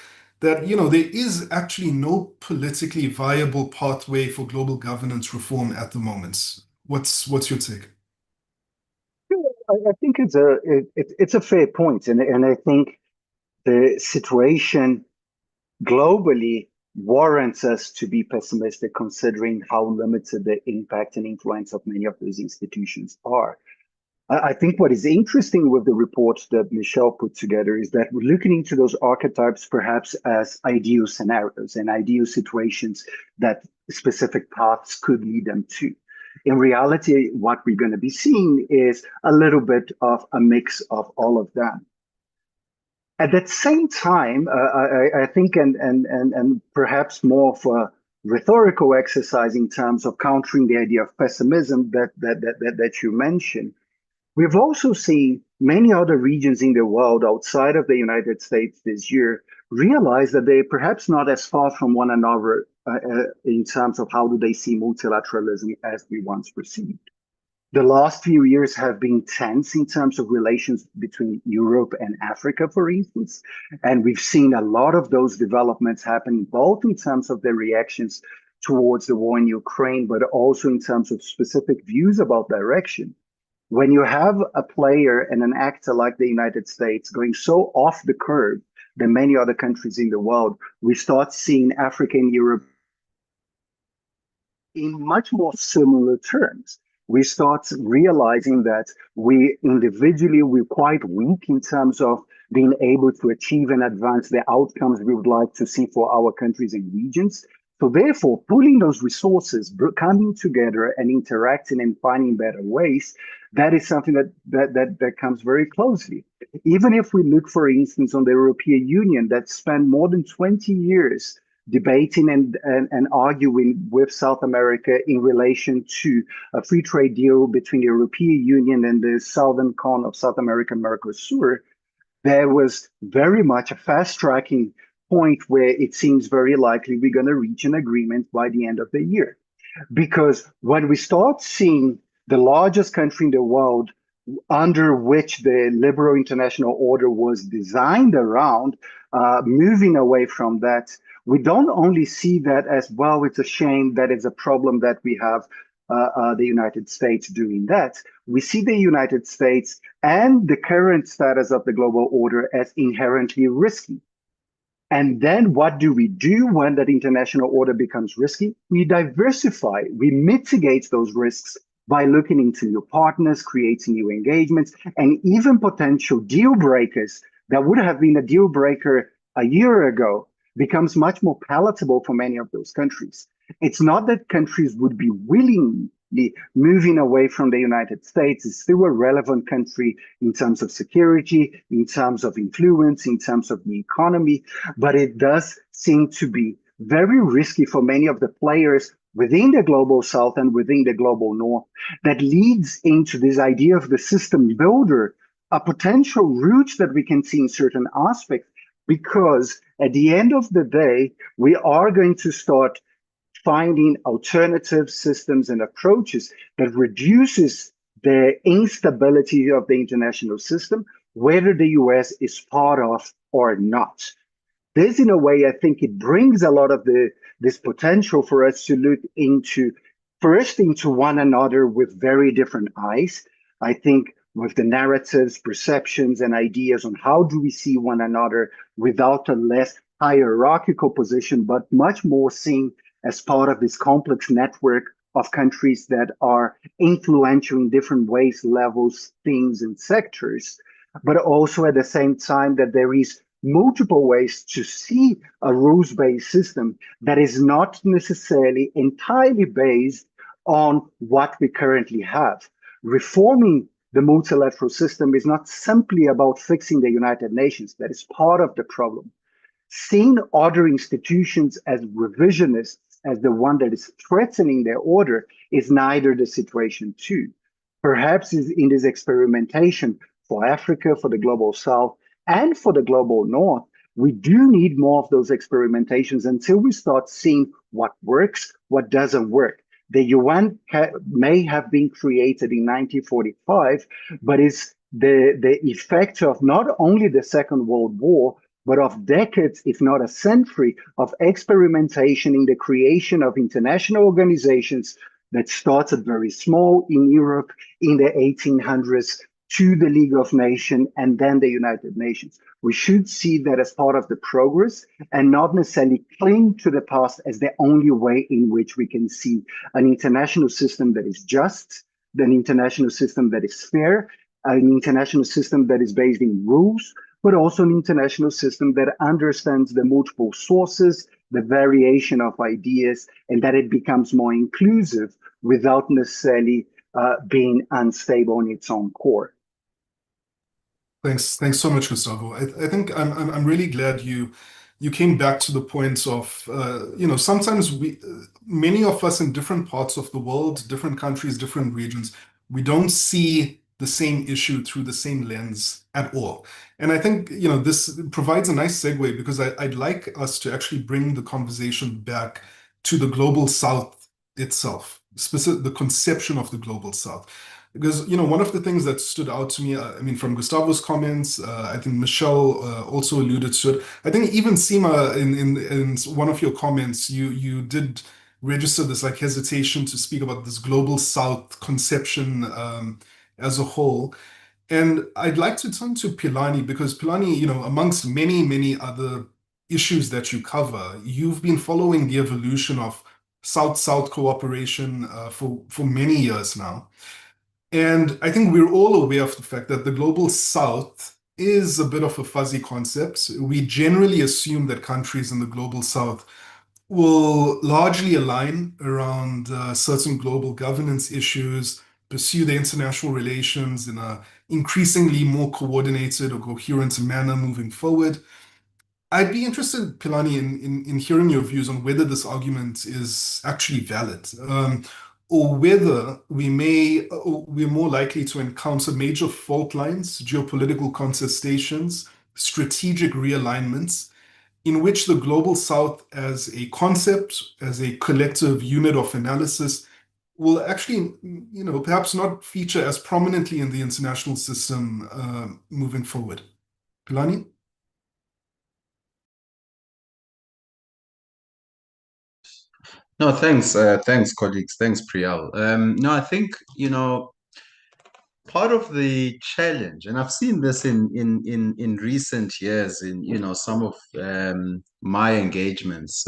that there is actually no politically viable pathway for global governance reform at the moment? What's your take? I think it's a fair point, and I think the situation globally warrants us to be pessimistic, considering how limited the impact and influence of many of those institutions are. I think what is interesting with the report that Michelle put together is that we're looking into those archetypes perhaps as ideal scenarios and ideal situations that specific paths could lead them to. In reality, what we're going to be seeing is a little bit of a mix of all of them. At that same time, I think, and perhaps more of a rhetorical exercise in terms of countering the idea of pessimism that you mentioned, we've also seen many other regions in the world outside of the United States this year realize that they're perhaps not as far from one another in terms of how do they see multilateralism as we once perceived. The last few years have been tense in terms of relations between Europe and Africa, for instance. And we've seen a lot of those developments happening, both in terms of their reactions towards the war in Ukraine, but also in terms of specific views about direction. When you have a player and an actor like the United States going so off the curve than many other countries in the world, we start seeing Africa and Europe in much more similar terms. We start realizing that we individually, we're quite weak in terms of being able to achieve and advance the outcomes we would like to see for our countries and regions. So therefore, pulling those resources, coming together and interacting and finding better ways, that is something that comes very closely. Even if we look, for instance, on the European Union that spent more than 20 years debating and arguing with South America in relation to a free trade deal between the European Union and the southern cone of South America, Mercosur, there was very much a fast-tracking point where it seems very likely we're going to reach an agreement by the end of the year. Because when we start seeing the largest country in the world under which the liberal international order was designed around, moving away from that, we don't only see that as, well, it's a shame that it's a problem that we have the United States doing that. We see the United States and the current status of the global order as inherently risky. And then what do we do when that international order becomes risky? We diversify, we mitigate those risks by looking into new partners, creating new engagements, and even potential deal breakers that would have been a deal breaker a year ago becomes much more palatable for many of those countries. It's not that countries would be willingly moving away from the United States. It's still a relevant country in terms of security, in terms of influence, in terms of the economy, but it does seem to be very risky for many of the players within the global south and within the global north. That leads into this idea of the system builder, a potential route that we can see in certain aspects, because at the end of the day, we are going to start finding alternative systems and approaches that reduces the instability of the international system, whether the US is part of or not. This, in a way, I think it brings a lot of this potential for us to look into, first into one another with very different eyes. I think with the narratives, perceptions, and ideas on how do we see one another without a less hierarchical position, but much more seen as part of this complex network of countries that are influential in different ways, levels, themes, and sectors, but also at the same time that there is multiple ways to see a rules-based system that is not necessarily entirely based on what we currently have. Reforming the multilateral system is not simply about fixing the United Nations. That is part of the problem. Seeing other institutions as revisionists, as the one that is threatening their order, is neither the situation too. Perhaps in this experimentation for Africa, for the global south, and for the global north, we do need more of those experimentations until we start seeing what works, what doesn't work. The UN may have been created in 1945, but it's the effect of not only the Second World War, but of decades, if not a century, of experimentation in the creation of international organizations that started very small in Europe in the 1800s, to the League of Nations and then the United Nations. We should see that as part of the progress and not necessarily cling to the past as the only way in which we can see an international system that is just, an international system that is fair, an international system that is based in rules, but also an international system that understands the multiple sources, the variation of ideas, and that it becomes more inclusive without necessarily being unstable in its own core. Thanks so much, Gustavo. I think I'm really glad you came back to the point of sometimes many of us in different parts of the world, different countries, different regions, we don't see the same issue through the same lens at all. And I think this provides a nice segue, because I'd like us to actually bring the conversation back to the global south itself, the conception of the global south. Because one of the things that stood out to me, I mean, from Gustavo's comments, I think Michelle also alluded to it. I think even Seema, in one of your comments, you did register this like hesitation to speak about this global south conception as a whole. And I'd like to turn to Philani, because Philani, amongst many other issues that you cover, you've been following the evolution of South-South cooperation for many years now. And I think we're all aware of the fact that the global south is a bit of a fuzzy concept. We generally assume that countries in the global south will largely align around certain global governance issues, pursue their international relations in an increasingly more coordinated or coherent manner moving forward. I'd be interested, Philani, in hearing your views on whether this argument is actually valid, or whether we're more likely to encounter major fault lines, geopolitical contestations, strategic realignments, in which the global south as a concept, as a collective unit of analysis, will actually, perhaps not feature as prominently in the international system moving forward. Philani? No, thanks, colleagues. Thanks, Priyal. No, I think, part of the challenge, and I've seen this in recent years in, some of my engagements,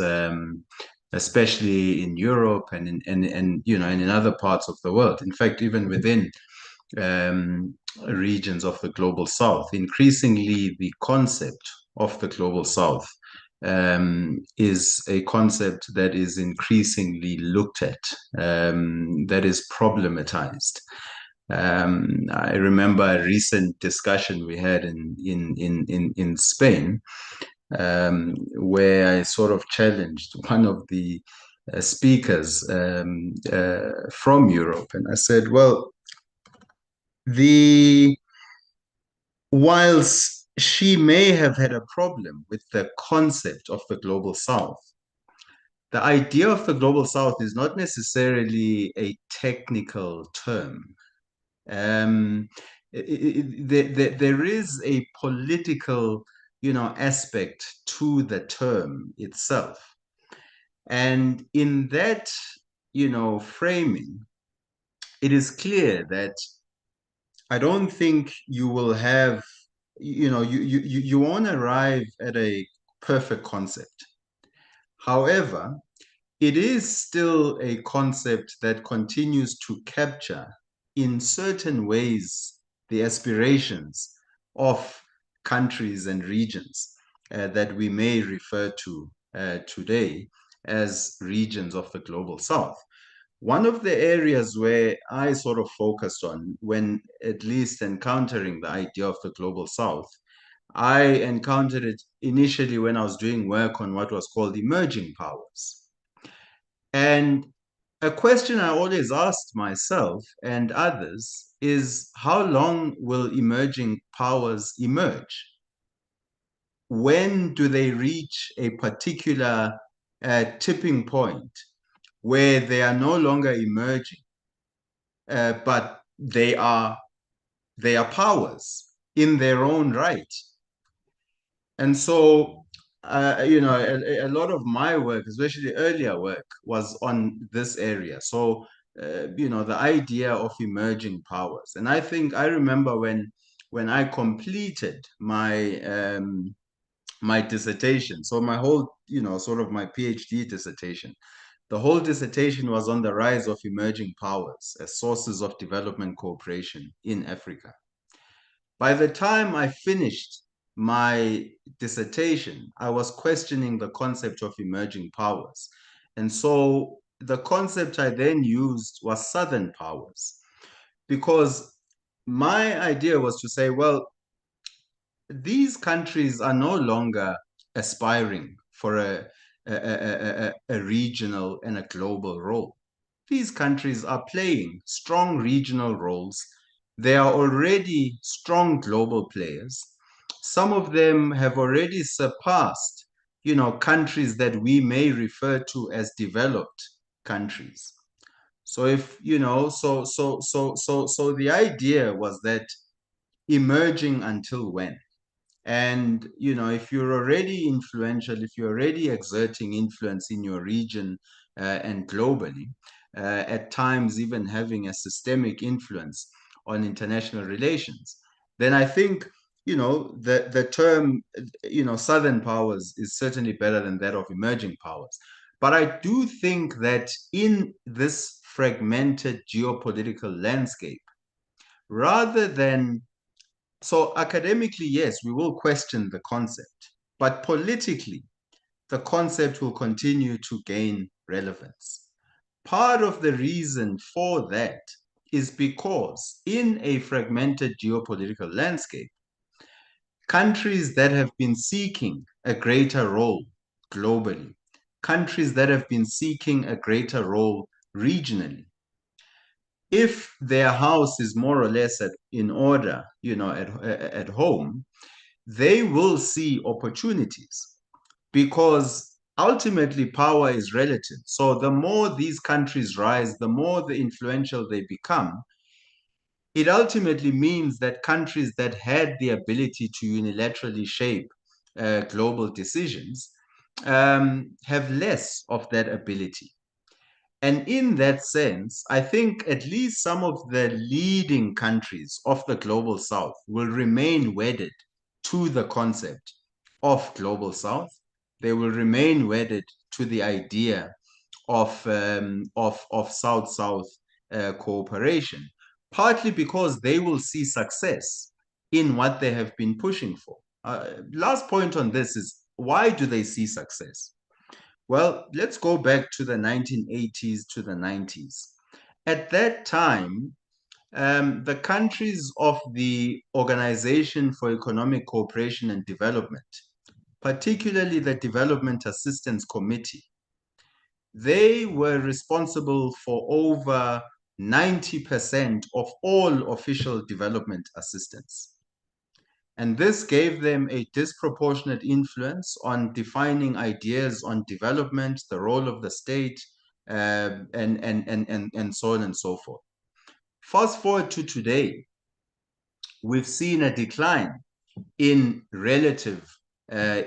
especially in Europe and in other parts of the world. In fact, even within regions of the global south, increasingly the concept of the global south is a concept that is increasingly looked at, that is problematized. I remember a recent discussion we had in Spain, where I sort of challenged one of the speakers from Europe, and I said, well, whilst she may have had a problem with the concept of the global south, the idea of the global south is not necessarily a technical term. There is a political, aspect to the term itself. And in that, framing, it is clear that I don't think you will have, you won't arrive at a perfect concept. However, it is still a concept that continues to capture, in certain ways, the aspirations of countries and regions that we may refer to today as regions of the global south. One of the areas where I sort of focused on when at least encountering the idea of the global south, I encountered it initially when I was doing work on what was called emerging powers. And a question I always asked myself and others is, how long will emerging powers emerge? When do they reach a particular tipping point where they are no longer emerging, but they are powers in their own right? And so, a lot of my work, especially earlier work, was on this area. So, the idea of emerging powers. And I think I remember when I completed my dissertation. So my whole, sort of my PhD dissertation, the whole dissertation was on the rise of emerging powers as sources of development cooperation in Africa. By the time I finished my dissertation, I was questioning the concept of emerging powers. And so the concept I then used was Southern powers, because my idea was to say, well, these countries are no longer aspiring for a regional and a global role. These countries are playing strong regional roles. They are already strong global players. Some of them have already surpassed, countries that we may refer to as developed countries. So if, so the idea was that emerging until when? And, if you're already influential, if you're already exerting influence in your region and globally, at times even having a systemic influence on international relations, then I think, the term, Southern powers is certainly better than that of emerging powers. But I do think that in this fragmented geopolitical landscape, rather than so academically, yes, we will question the concept, but politically, the concept will continue to gain relevance. Part of the reason for that is because in a fragmented geopolitical landscape, countries that have been seeking a greater role globally, countries that have been seeking a greater role regionally, if their house is more or less in order, at home, they will see opportunities, because ultimately power is relative. So the more these countries rise, the more the influential they become. It ultimately means that countries that had the ability to unilaterally shape global decisions have less of that ability. And in that sense, I think at least some of the leading countries of the global south will remain wedded to the concept of global south. They will remain wedded to the idea of South-South cooperation, partly because they will see success in what they have been pushing for. Last point on this is, why do they see success? Well, let's go back to the 1980s to the 90s. At that time, the countries of the Organization for Economic Cooperation and Development, particularly the Development Assistance Committee, they were responsible for over 90% of all official development assistance. And this gave them a disproportionate influence on defining ideas on development, the role of the state, and so on and so forth. Fast forward to today, we've seen a decline in relative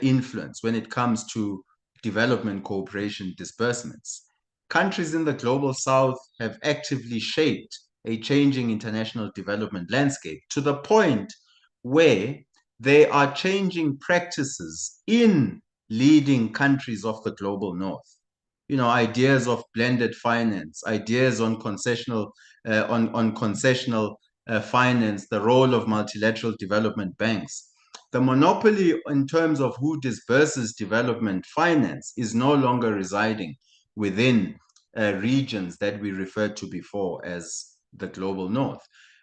influence when it comes to development cooperation disbursements. Countries in the global south have actively shaped a changing international development landscape to the point where they are changing practices in leading countries of the global north. You know, ideas of blended finance, ideas on concessional finance, the role of multilateral development banks. The monopoly in terms of who disburses development finance is no longer residing within regions that we referred to before as the global north.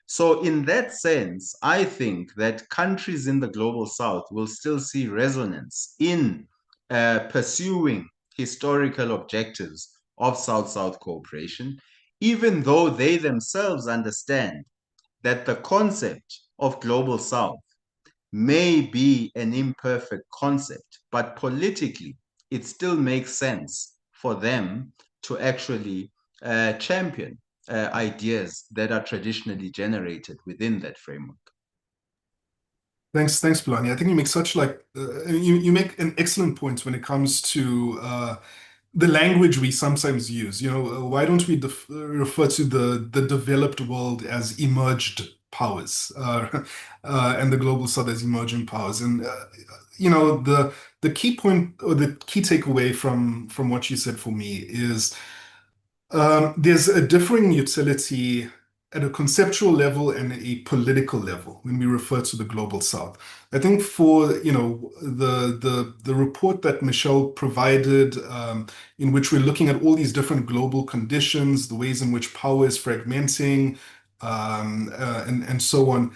So in that sense, I think that countries in the global south will still see resonance in pursuing historical objectives of South-South cooperation, even though they themselves understand that the concept of global south may be an imperfect concept, but politically it still makes sense for them to actually champion ideas that are traditionally generated within that framework. Thanks, Blani. I think you make such you make an excellent point when it comes to the language we sometimes use. You know, why don't we refer to the developed world as emerged powers, and the global south as emerging powers? And you know, the key point or the key takeaway from what you said for me is there's a differing utility at a conceptual level and a political level when we refer to the global south. I think for, you know, the report that Michelle provided, in which we're looking at all these different global conditions, the ways in which power is fragmenting, and so on.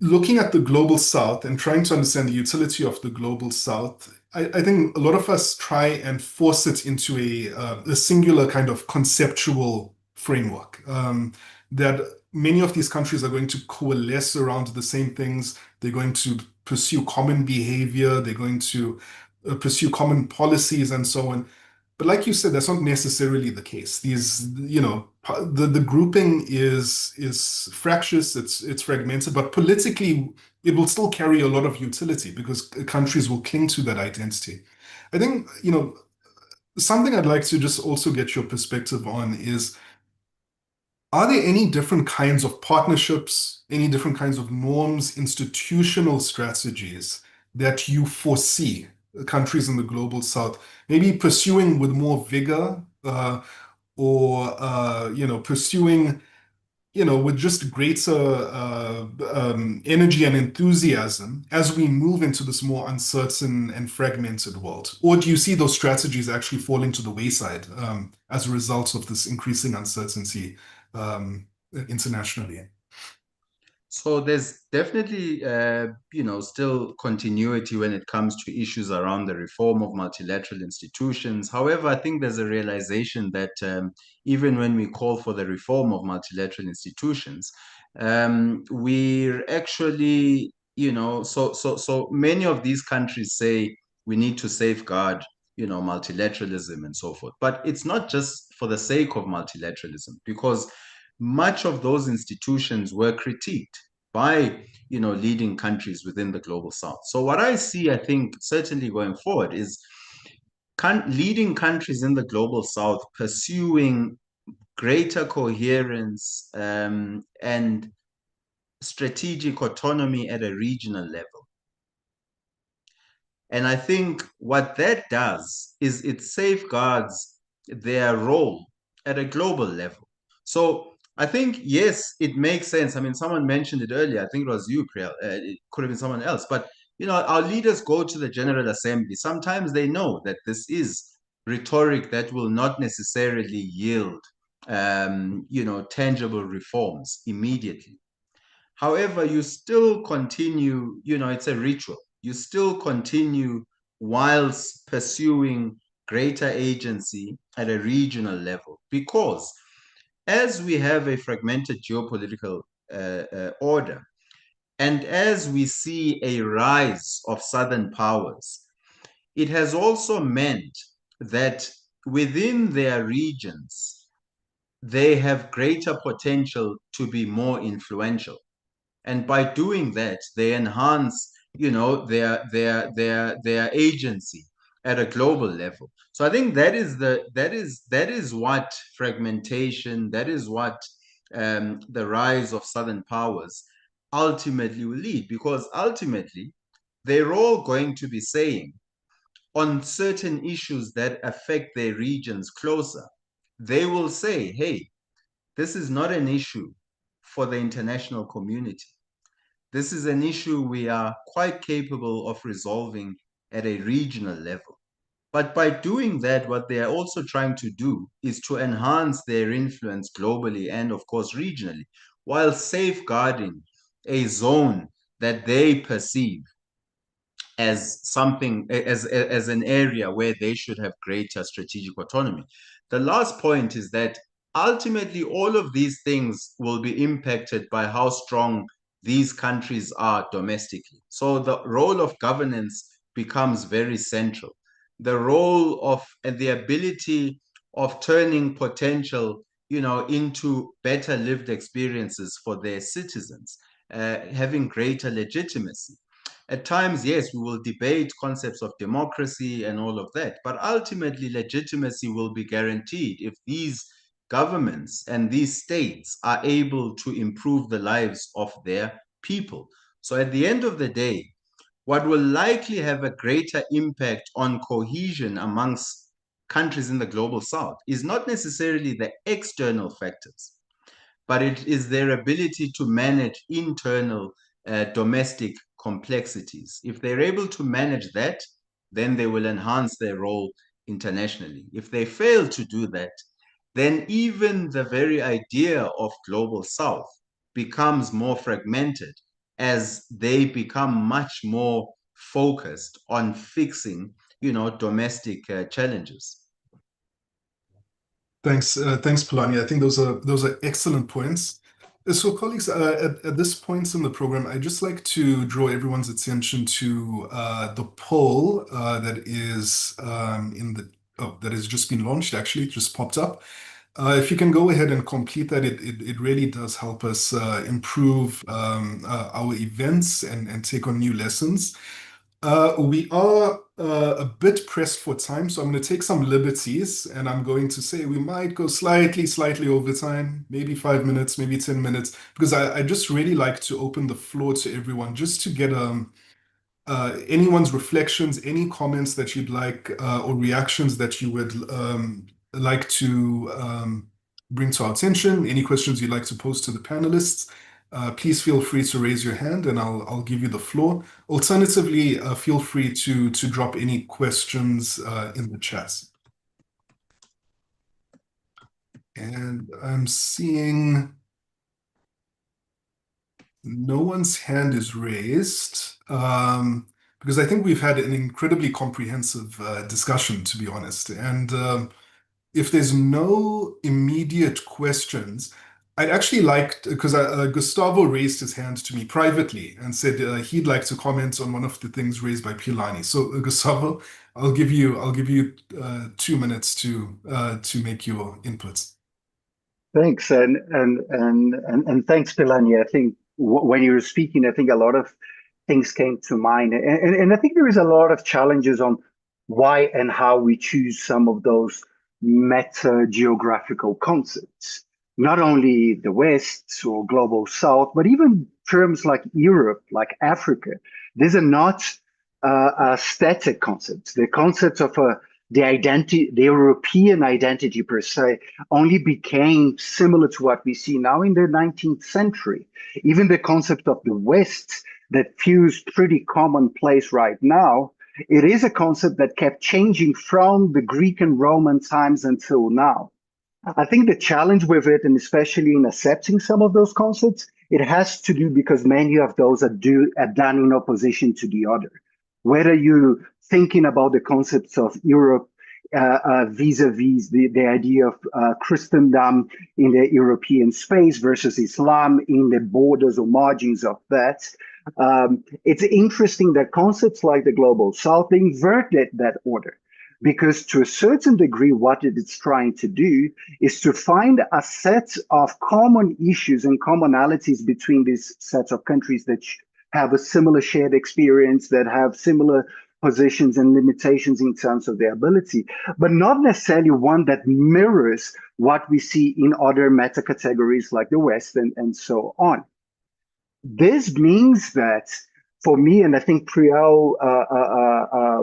Looking at the global south and trying to understand the utility of the global south, I think a lot of us try and force it into a singular kind of conceptual framework, that many of these countries are going to coalesce around the same things. They're going to pursue common behavior. They're going to pursue common policies and so on. But like you said, that's not necessarily the case. These, you know, the grouping is fractious, it's fragmented, but politically it will still carry a lot of utility because countries will cling to that identity. I think, you know, something I'd like to just also get your perspective on is, are there any different kinds of partnerships, any different kinds of norms, institutional strategies that you foresee countries in the global south maybe pursuing with more vigor, or you know, pursuing, you know, with just greater energy and enthusiasm as we move into this more uncertain and fragmented world? Or do you see those strategies actually falling to the wayside as a result of this increasing uncertainty internationally? So there's definitely, you know, still continuity when it comes to issues around the reform of multilateral institutions. However, I think there's a realization that even when we call for the reform of multilateral institutions, we're actually, you know, so many of these countries say we need to safeguard, you know, multilateralism and so forth. But it's not just for the sake of multilateralism, because much of those institutions were critiqued by, you know, leading countries within the global south. So what I see, I think, certainly going forward is leading countries in the global south pursuing greater coherence and strategic autonomy at a regional level. And I think what that does is it safeguards their role at a global level. So I think, yes, it makes sense. I mean, someone mentioned it earlier. I think it was you, Priyal. It could have been someone else. But, you know, our leaders go to the General Assembly. Sometimes they know that this is rhetoric that will not necessarily yield, you know, tangible reforms immediately. However, you still continue, you know, it's a ritual. You still continue whilst pursuing greater agency at a regional level, because as we have a fragmented geopolitical order, and as we see a rise of Southern powers, it has also meant that within their regions, they have greater potential to be more influential. And by doing that, they enhance, you know, their agency at a global level. So I think that is what fragmentation, that is what the rise of Southern powers ultimately will lead, because ultimately they're all going to be saying on certain issues that affect their regions closer, they will say, hey, this is not an issue for the international community. This is an issue we are quite capable of resolving at a regional level. But by doing that, what they are also trying to do is to enhance their influence globally and, of course, regionally, while safeguarding a zone that they perceive as something, as an area where they should have greater strategic autonomy. The last point is that ultimately all of these things will be impacted by how strong these countries are domestically. So the role of governance becomes very central. The role of and the ability of turning potential, you know, into better lived experiences for their citizens, having greater legitimacy. At times, yes, we will debate concepts of democracy and all of that, but ultimately legitimacy will be guaranteed if these governments and these states are able to improve the lives of their people. So at the end of the day, what will likely have a greater impact on cohesion amongst countries in the global south is not necessarily the external factors, but it is their ability to manage internal domestic complexities. If they're able to manage that, then they will enhance their role internationally. If they fail to do that, then even the very idea of global south becomes more fragmented as they become much more focused on fixing, you know, domestic challenges. Thanks, Palani. I think those are excellent points. So, colleagues, at this point in the program, I'd just like to draw everyone's attention to the poll that is that has just been launched. Actually, it just popped up. If you can go ahead and complete that, it really does help us improve our events and take on new lessons. We are a bit pressed for time, so I'm going to take some liberties, and I'm going to say we might go slightly over time, maybe 5 minutes, maybe 10 minutes, because I just really like to open the floor to everyone just to get anyone's reflections, any comments that you'd like, or reactions that you would like to bring to our attention, any questions you'd like to pose to the panelists. Please feel free to raise your hand and I'll give you the floor. Alternatively, feel free to drop any questions in the chat. And I'm seeing no one's hand is raised because I think we've had an incredibly comprehensive discussion, to be honest. And if there's no immediate questions, I'd actually like, because Gustavo raised his hand to me privately and said he'd like to comment on one of the things raised by Pilani. So Gustavo, I'll give you 2 minutes to make your inputs. Thanks, and thanks, Pilani. I think when you were speaking, I think a lot of things came to mind, and I think there is a lot of challenges on why and how we choose some of those meta geographical concepts. Not only the West or global South, but even terms like Europe, like Africa. These are not static concepts. The concepts of the identity, the European identity per se, only became similar to what we see now in the 19th century. Even the concept of the West that feels pretty commonplace right now, it is a concept that kept changing from the Greek and Roman times until now. I think the challenge with it, and especially in accepting some of those concepts, it has to do because many of those are done in opposition to the other. Whether you're thinking about the concepts of Europe vis-a-vis the idea of Christendom in the European space versus Islam in the borders or margins of that, it's interesting that concepts like the global South, they inverted that order. Because to a certain degree, what it is trying to do is to find a set of common issues and commonalities between these sets of countries that have a similar shared experience, that have similar positions and limitations in terms of their ability, but not necessarily one that mirrors what we see in other meta categories like the West and so on. This means that for me, and I think Priyal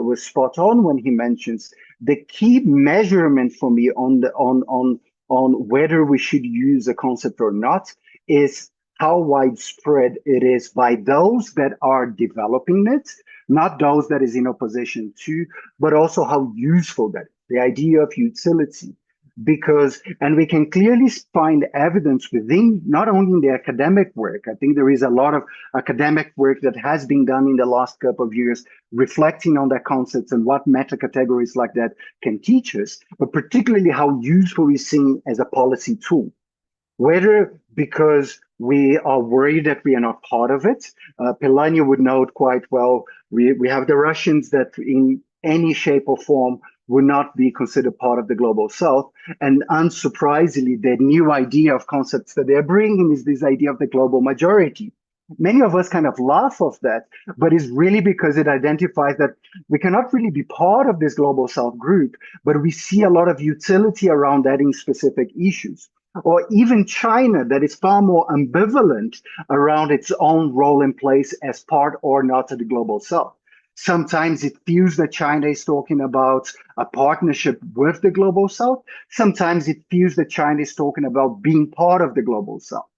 was spot on when he mentions the key measurement for me on whether we should use a concept or not is how widespread it is by those that are developing it, not those that is in opposition to, but also how useful that is, the idea of utility. Because, and we can clearly find evidence within, not only in the academic work, I think there is a lot of academic work that has been done in the last couple of years, reflecting on that concepts and what meta categories like that can teach us, but particularly how useful is seen as a policy tool. Whether because we are worried that we are not part of it, Pelania would know it quite well, we have the Russians that in any shape or form would not be considered part of the global South. And unsurprisingly, the new idea of concepts that they're bringing is this idea of the global majority. Many of us kind of laugh off that, but it's really because it identifies that we cannot really be part of this global South group, but we see a lot of utility around that in specific issues. Or even China, that is far more ambivalent around its own role and place as part or not of the global South. Sometimes it feels that China is talking about a partnership with the global South. Sometimes it feels that China is talking about being part of the global South.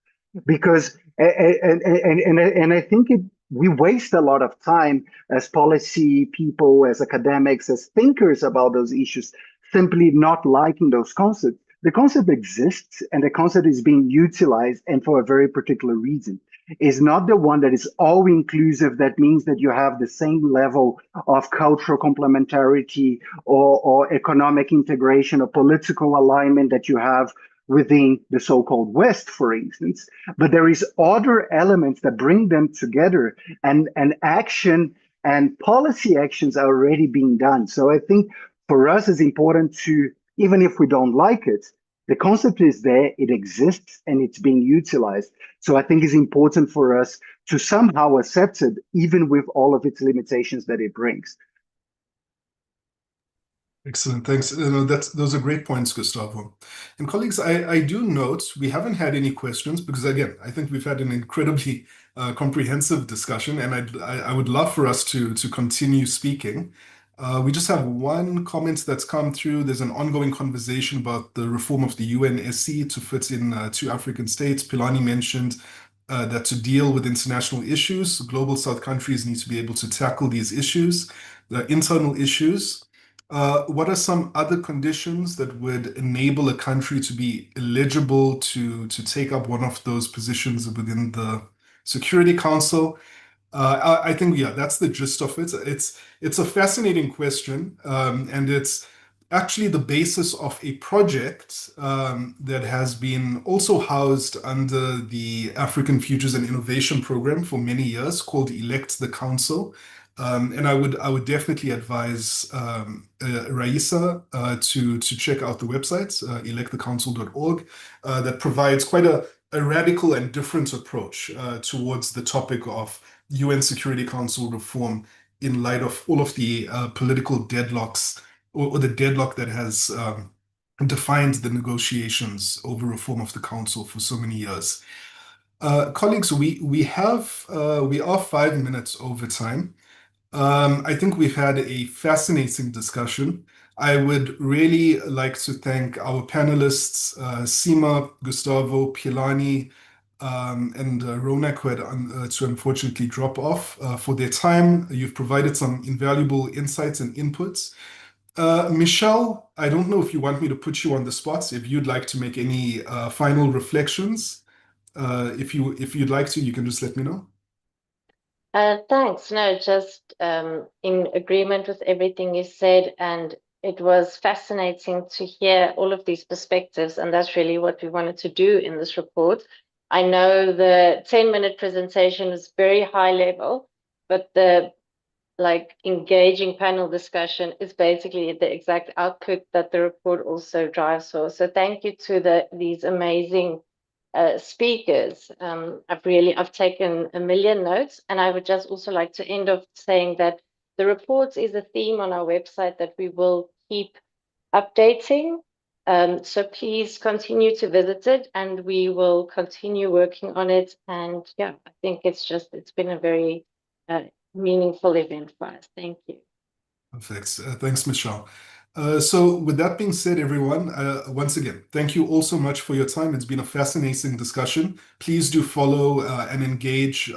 Because, and I think we waste a lot of time as policy people, as academics, as thinkers about those issues, simply not liking those concepts. The concept exists and the concept is being utilized and for a very particular reason. Is not the one that is all inclusive. That means that you have the same level of cultural complementarity or economic integration or political alignment that you have within the so-called West, for instance. But there is other elements that bring them together, and action and policy actions are already being done. So I think for us it's important to, even if we don't like it, the concept is there, it exists, and it's being utilized. So I think it's important for us to somehow accept it, even with all of its limitations that it brings. Excellent, thanks. Those are great points, Gustavo. And colleagues, I do note we haven't had any questions because, again, I think we've had an incredibly comprehensive discussion, and I would love for us to continue speaking. We just have one comment that's come through. There's an ongoing conversation about the reform of the UNSC to fit in 2 African states. Pilani mentioned that to deal with international issues, global South countries need to be able to tackle these issues, the internal issues. What are some other conditions that would enable a country to be eligible to take up one of those positions within the Security Council? I think, yeah, that's the gist of it. It's a fascinating question, and it's actually the basis of a project that has been also housed under the African Futures and Innovation Program for many years, called Elect the Council. And I would definitely advise Raisa to check out the website, electthecouncil.org, that provides quite a radical and different approach towards the topic of UN Security Council reform in light of all of the political deadlocks or the deadlock that has defined the negotiations over reform of the council for so many years. Colleagues, we are 5 minutes over time. I think we've had a fascinating discussion. I would really like to thank our panelists, Seema, Gustavo, Pilani, and Ronak, who had to unfortunately drop off, for their time. You've provided some invaluable insights and inputs. Michelle, I don't know if you want me to put you on the spot, if you'd like to make any final reflections. If you'd like to, you can just let me know. Thanks. No, just in agreement with everything you said, and it was fascinating to hear all of these perspectives, and that's really what we wanted to do in this report. I know the 10-minute presentation was very high level, but the engaging panel discussion is basically the exact output that the report also drives for. So thank you to these amazing speakers. I've taken a million notes, and I would just also like to end off saying that the reports is a theme on our website that we will keep updating. So please continue to visit it, and we will continue working on it. And yeah, I think it's been a very meaningful event for us. Thank you. Perfect. Thanks, Michelle. So with that being said, everyone, once again, thank you all so much for your time. It's been a fascinating discussion. Please do follow and engage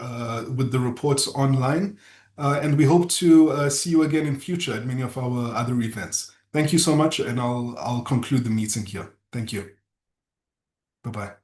with the reports online. And we hope to see you again in future at many of our other events. Thank you so much, and I'll conclude the meeting here. Thank you. Bye-bye.